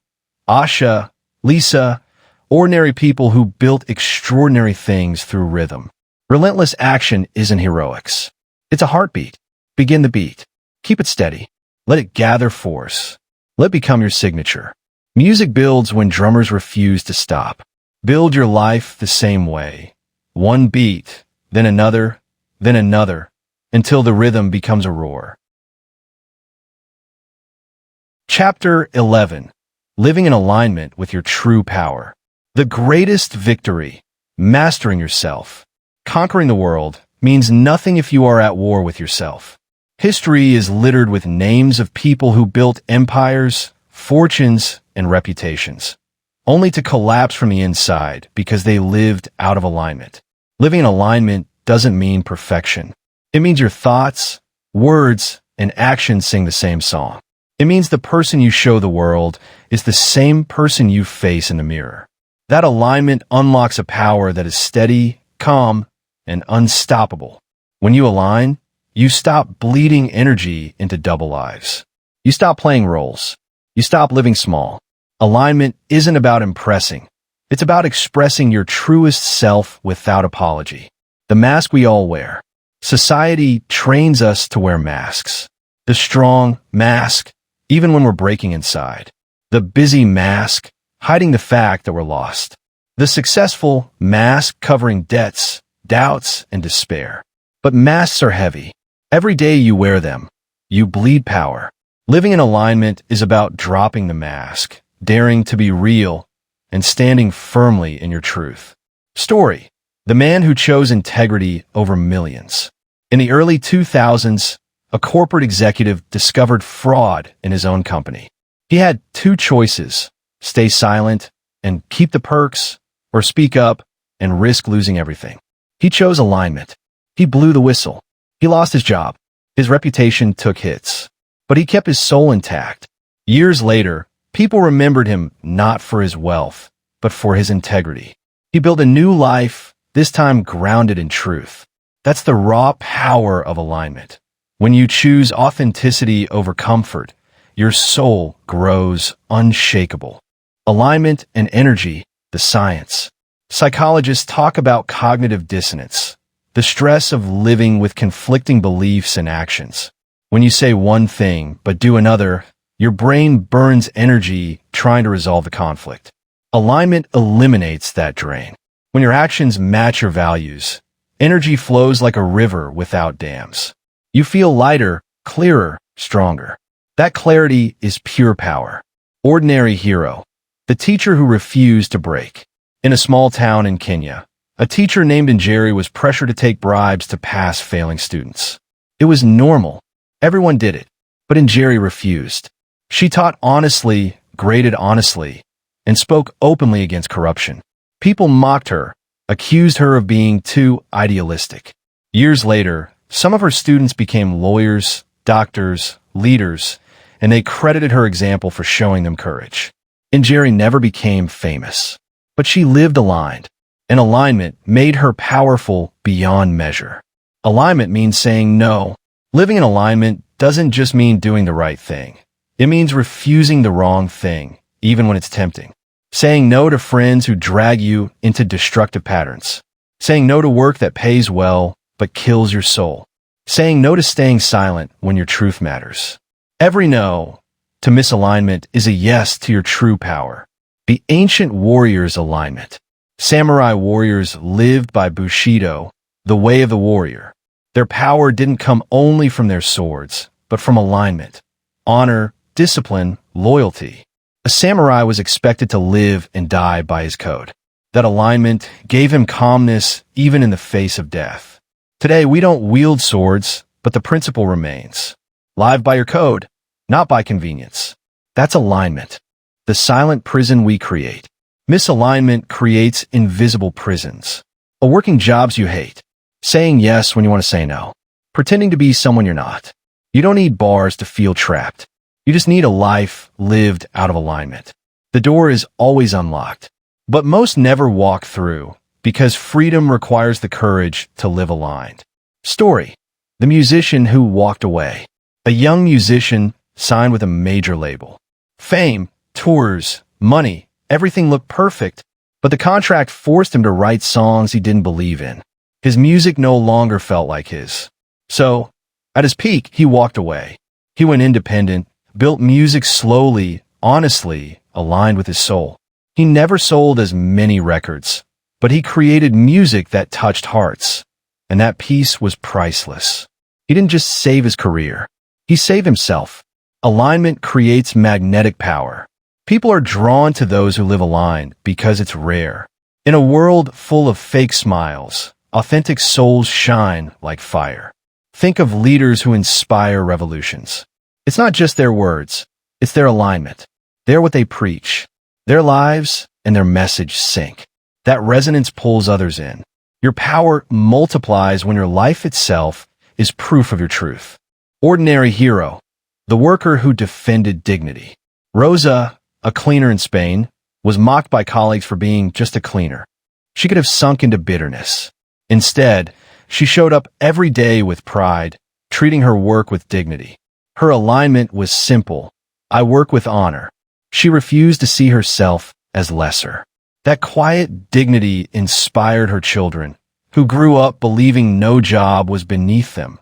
Asha, Lisa, ordinary people who built extraordinary things through rhythm. Relentless action isn't heroics. It's a heartbeat. Begin the beat. Keep it steady. Let it gather force. Let it become your signature. Music builds when drummers refuse to stop. Build your life the same way. One beat, then another, until the rhythm becomes a roar. Chapter 11. Living in alignment with your true power. The greatest victory, mastering yourself. Conquering the world means nothing if you are at war with yourself. History is littered with names of people who built empires, fortunes, and reputations, only to collapse from the inside because they lived out of alignment. Living in alignment doesn't mean perfection. It means your thoughts, words, and actions sing the same song. It means the person you show the world is the same person you face in the mirror. That alignment unlocks a power that is steady, calm, and unstoppable. When you align, you stop bleeding energy into double lives. You stop playing roles. You stop living small. Alignment isn't about impressing. It's about expressing your truest self without apology. The mask we all wear. Society trains us to wear masks. The strong mask, even when we're breaking inside. The busy mask, hiding the fact that we're lost. The successful mask covering debts, doubts, and despair. But masks are heavy. Every day you wear them, you bleed power. Living in alignment is about dropping the mask, daring to be real, and standing firmly in your truth. Story: the man who chose integrity over millions. In the early 2000s, a corporate executive discovered fraud in his own company. He had two choices: stay silent and keep the perks, or speak up and risk losing everything. He chose alignment. He blew the whistle. He lost his job. His reputation took hits. But he kept his soul intact. Years later, people remembered him not for his wealth, but for his integrity. He built a new life, this time grounded in truth. That's the raw power of alignment. When you choose authenticity over comfort, your soul grows unshakable. Alignment and energy, the science. Psychologists talk about cognitive dissonance, the stress of living with conflicting beliefs and actions. When you say one thing but do another, your brain burns energy trying to resolve the conflict. Alignment eliminates that drain. When your actions match your values, energy flows like a river without dams. You feel lighter, clearer, stronger. That clarity is pure power. Ordinary hero. The teacher who refused to break. In a small town in Kenya, a teacher named Njeri was pressured to take bribes to pass failing students. It was normal. Everyone did it. But Njeri refused. She taught honestly, graded honestly, and spoke openly against corruption. People mocked her, accused her of being too idealistic. Years later, some of her students became lawyers, doctors, leaders, and they credited her example for showing them courage. Njeri never became famous, but she lived aligned, and alignment made her powerful beyond measure. Alignment means saying no. Living in alignment doesn't just mean doing the right thing. It means refusing the wrong thing, even when it's tempting. Saying no to friends who drag you into destructive patterns. Saying no to work that pays well but kills your soul. Saying no to staying silent when your truth matters. Every no to misalignment is a yes to your true power. The ancient warrior's alignment. Samurai warriors lived by Bushido, the way of the warrior. Their power didn't come only from their swords, but from alignment, honor, discipline, loyalty. A samurai was expected to live and die by his code. That alignment gave him calmness even in the face of death. Today, we don't wield swords, but the principle remains. Live by your code, not by convenience. That's alignment. The silent prison we create. Misalignment creates invisible prisons. A working jobs you hate. Saying yes when you want to say no. Pretending to be someone you're not. You don't need bars to feel trapped. You just need a life lived out of alignment. The door is always unlocked, but most never walk through because freedom requires the courage to live aligned. Story: the musician who walked away. A young musician signed with a major label. Fame, tours, money, everything looked perfect, but the contract forced him to write songs he didn't believe in. His music no longer felt like his. So, at his peak, he walked away. He went independent, built music slowly, honestly, aligned with his soul. He never sold as many records, but he created music that touched hearts, and that piece was priceless. He didn't just save his career. He saved himself. Alignment creates magnetic power. People are drawn to those who live aligned because it's rare. In a world full of fake smiles, authentic souls shine like fire. Think of leaders who inspire revolutions. It's not just their words, it's their alignment. They're what they preach. Their lives and their message sync. That resonance pulls others in. Your power multiplies when your life itself is proof of your truth. Ordinary hero, the worker who defended dignity. Rosa, a cleaner in Spain, was mocked by colleagues for being just a cleaner. She could have sunk into bitterness. Instead, she showed up every day with pride, treating her work with dignity. Her alignment was simple. I work with honor. She refused to see herself as lesser. That quiet dignity inspired her children, who grew up believing no job was beneath them.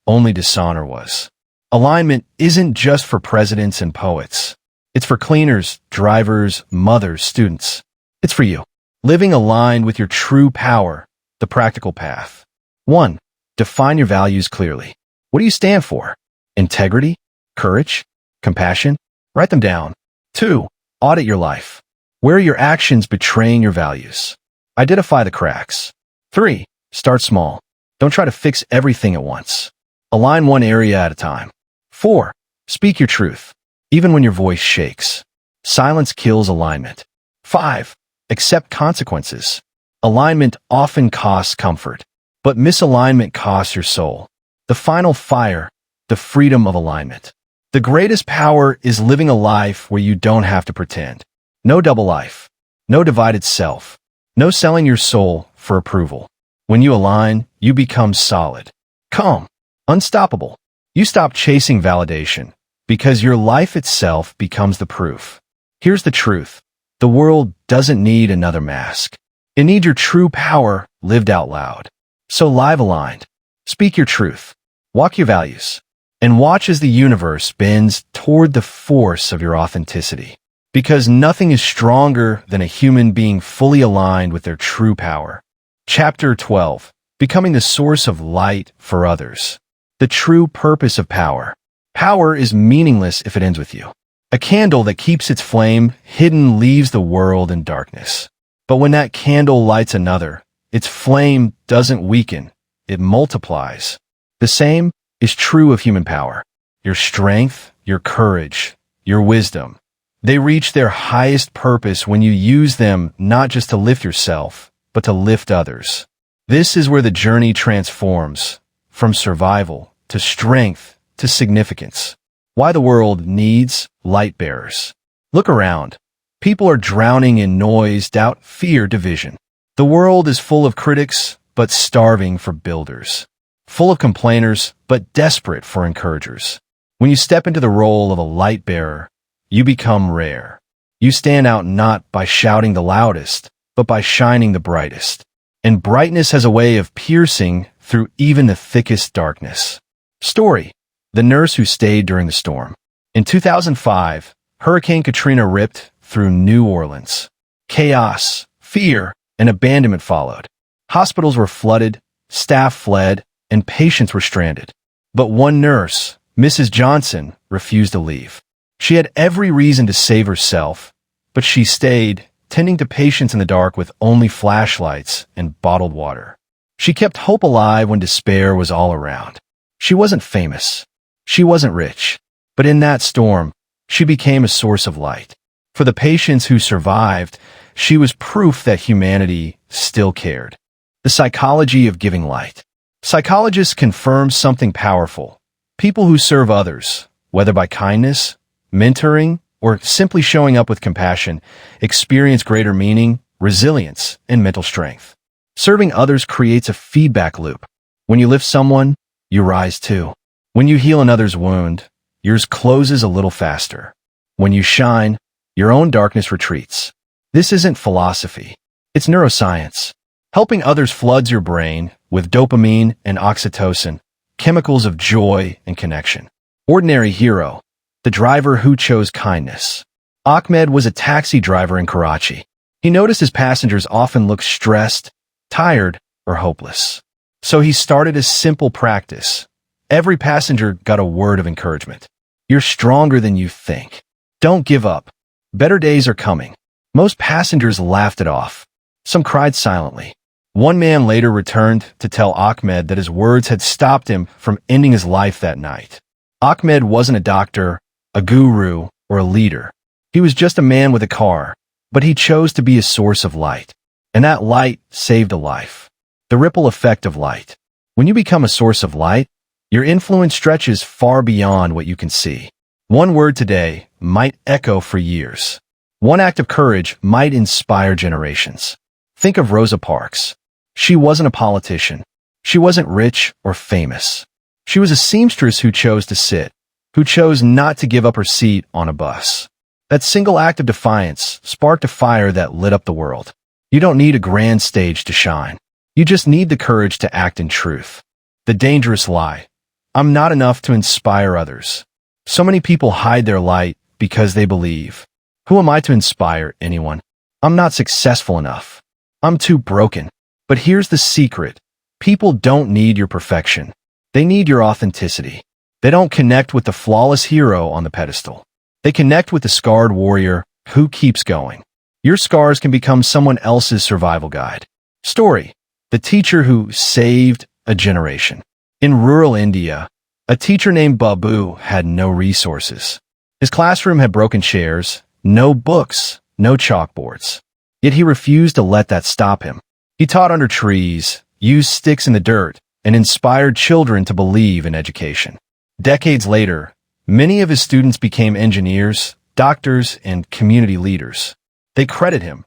Only dishonor was. Alignment isn't just for presidents and poets. It's for cleaners, drivers, mothers, students. It's for you. Living aligned with your true power, the practical path. 1. Define your values clearly. What do you stand for? Integrity? Courage? Compassion? Write them down. 2. Audit your life. Where are your actions betraying your values? Identify the cracks. 3. Start small. Don't try to fix everything at once. Align one area at a time. 4. Speak your truth, even when your voice shakes. Silence kills alignment. 5. Accept consequences. Alignment often costs comfort, but misalignment costs your soul. The final fire, the freedom of alignment. The greatest power is living a life where you don't have to pretend. No double life. No divided self. No selling your soul for approval. When you align, you become solid, calm, unstoppable. You stop chasing validation because your life itself becomes the proof. Here's the truth. The world doesn't need another mask. It needs your true power lived out loud. So live aligned. Speak your truth. Walk your values. And watch as the universe bends toward the force of your authenticity. Because nothing is stronger than a human being fully aligned with their true power. Chapter 12. Becoming the source of light for others. The true purpose of power. Power is meaningless if it ends with you. A candle that keeps its flame hidden leaves the world in darkness. But when that candle lights another, its flame doesn't weaken, it multiplies. The same is true of human power. Your strength, your courage, your wisdom. They reach their highest purpose when you use them not just to lift yourself, but to lift others. This is where the journey transforms, from survival to strength to significance. Why the world needs light bearers. Look around. People are drowning in noise, doubt, fear, division. The world is full of critics, but starving for builders. Full of complainers, but desperate for encouragers. When you step into the role of a light bearer, you become rare. You stand out not by shouting the loudest, but by shining the brightest. And brightness has a way of piercing through even the thickest darkness. Story. The nurse who stayed during the storm. In 2005, Hurricane Katrina ripped through New Orleans. Chaos, fear, and abandonment followed. Hospitals were flooded, staff fled, and patients were stranded. But one nurse, Mrs. Johnson, refused to leave. She had every reason to save herself, but she stayed, tending to patients in the dark with only flashlights and bottled water. She kept hope alive when despair was all around. She wasn't famous. She wasn't rich. But in that storm, she became a source of light. For the patients who survived, she was proof that humanity still cared. The psychology of giving light. Psychologists confirm something powerful. People who serve others, whether by kindness, mentoring, or simply showing up with compassion, experience greater meaning, resilience, and mental strength. Serving others creates a feedback loop. When you lift someone, you rise too. When you heal another's wound, yours closes a little faster. When you shine, your own darkness retreats. This isn't philosophy. It's neuroscience. Helping others floods your brain with dopamine and oxytocin, chemicals of joy and connection. Ordinary hero. The driver who chose kindness. Ahmed was a taxi driver in Karachi. He noticed his passengers often looked stressed, tired, or hopeless. So he started a simple practice. Every passenger got a word of encouragement. You're stronger than you think. Don't give up. Better days are coming. Most passengers laughed it off. Some cried silently. One man later returned to tell Ahmed that his words had stopped him from ending his life that night. Ahmed wasn't a doctor, a guru, or a leader. He was just a man with a car, but he chose to be a source of light. And that light saved a life. The ripple effect of light. When you become a source of light, your influence stretches far beyond what you can see. One word today might echo for years. One act of courage might inspire generations. Think of Rosa Parks. She wasn't a politician. She wasn't rich or famous. She was a seamstress who chose to sit, who chose not to give up her seat on a bus. That single act of defiance sparked a fire that lit up the world. You don't need a grand stage to shine. You just need the courage to act in truth. The dangerous lie. I'm not enough to inspire others. So many people hide their light because they believe. Who am I to inspire anyone? I'm not successful enough. I'm too broken. But here's the secret. People don't need your perfection. They need your authenticity. They don't connect with the flawless hero on the pedestal. They connect with the scarred warrior who keeps going. Your scars can become someone else's survival guide. Story: the teacher who saved a generation. In rural India, a teacher named Babu had no resources. His classroom had broken chairs, no books, no chalkboards. Yet he refused to let that stop him. He taught under trees, used sticks in the dirt, and inspired children to believe in education. Decades later, many of his students became engineers, doctors, and community leaders. They credit him,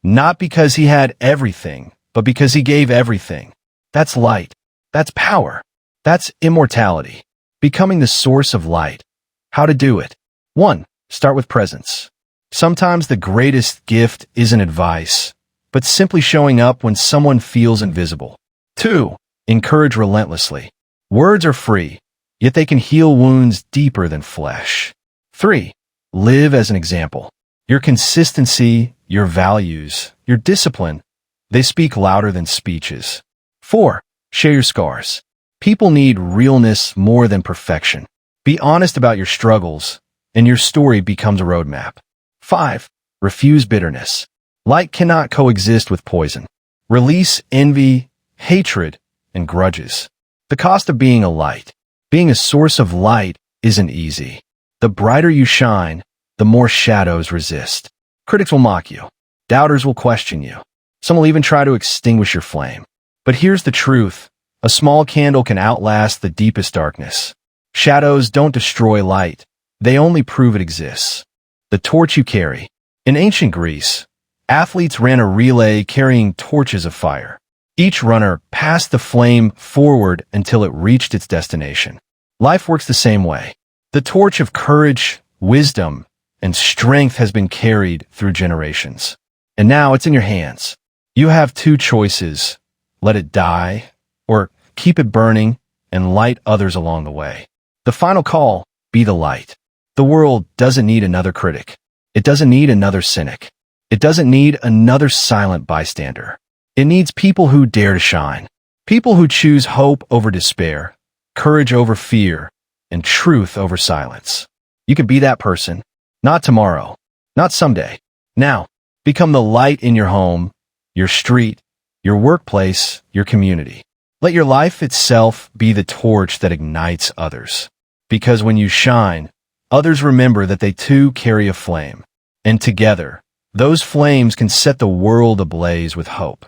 not because he had everything, but because he gave everything. That's light. That's power. That's immortality. Becoming the source of light. How to do it. 1. Start with presence. Sometimes the greatest gift isn't advice, but simply showing up when someone feels invisible. 2. Encourage relentlessly. Words are free, yet they can heal wounds deeper than flesh. 3. Live as an example. Your consistency, your values, your discipline, they speak louder than speeches. 4. Share your scars. People need realness more than perfection. Be honest about your struggles, and your story becomes a roadmap. 5. Refuse bitterness. Light cannot coexist with poison. Release envy, hatred, and grudges. The cost of being a light. Being a source of light isn't easy. The brighter you shine, the more shadows resist. Critics will mock you. Doubters will question you. Some will even try to extinguish your flame. But here's the truth. A small candle can outlast the deepest darkness. Shadows don't destroy light. They only prove it exists. The torch you carry. In ancient Greece, athletes ran a relay carrying torches of fire. Each runner passed the flame forward until it reached its destination. Life works the same way. The torch of courage, wisdom, and strength has been carried through generations. And now it's in your hands. You have 2 choices. Let it die, or keep it burning and light others along the way. The final call: be the light. The world doesn't need another critic. It doesn't need another cynic. It doesn't need another silent bystander. It needs people who dare to shine. People who choose hope over despair, courage over fear, and truth over silence. You can be that person. Not tomorrow. Not someday. Now. Become the light in your home, your street, your workplace, your community. Let your life itself be the torch that ignites others. Because when you shine, others remember that they too carry a flame. And together, those flames can set the world ablaze with hope.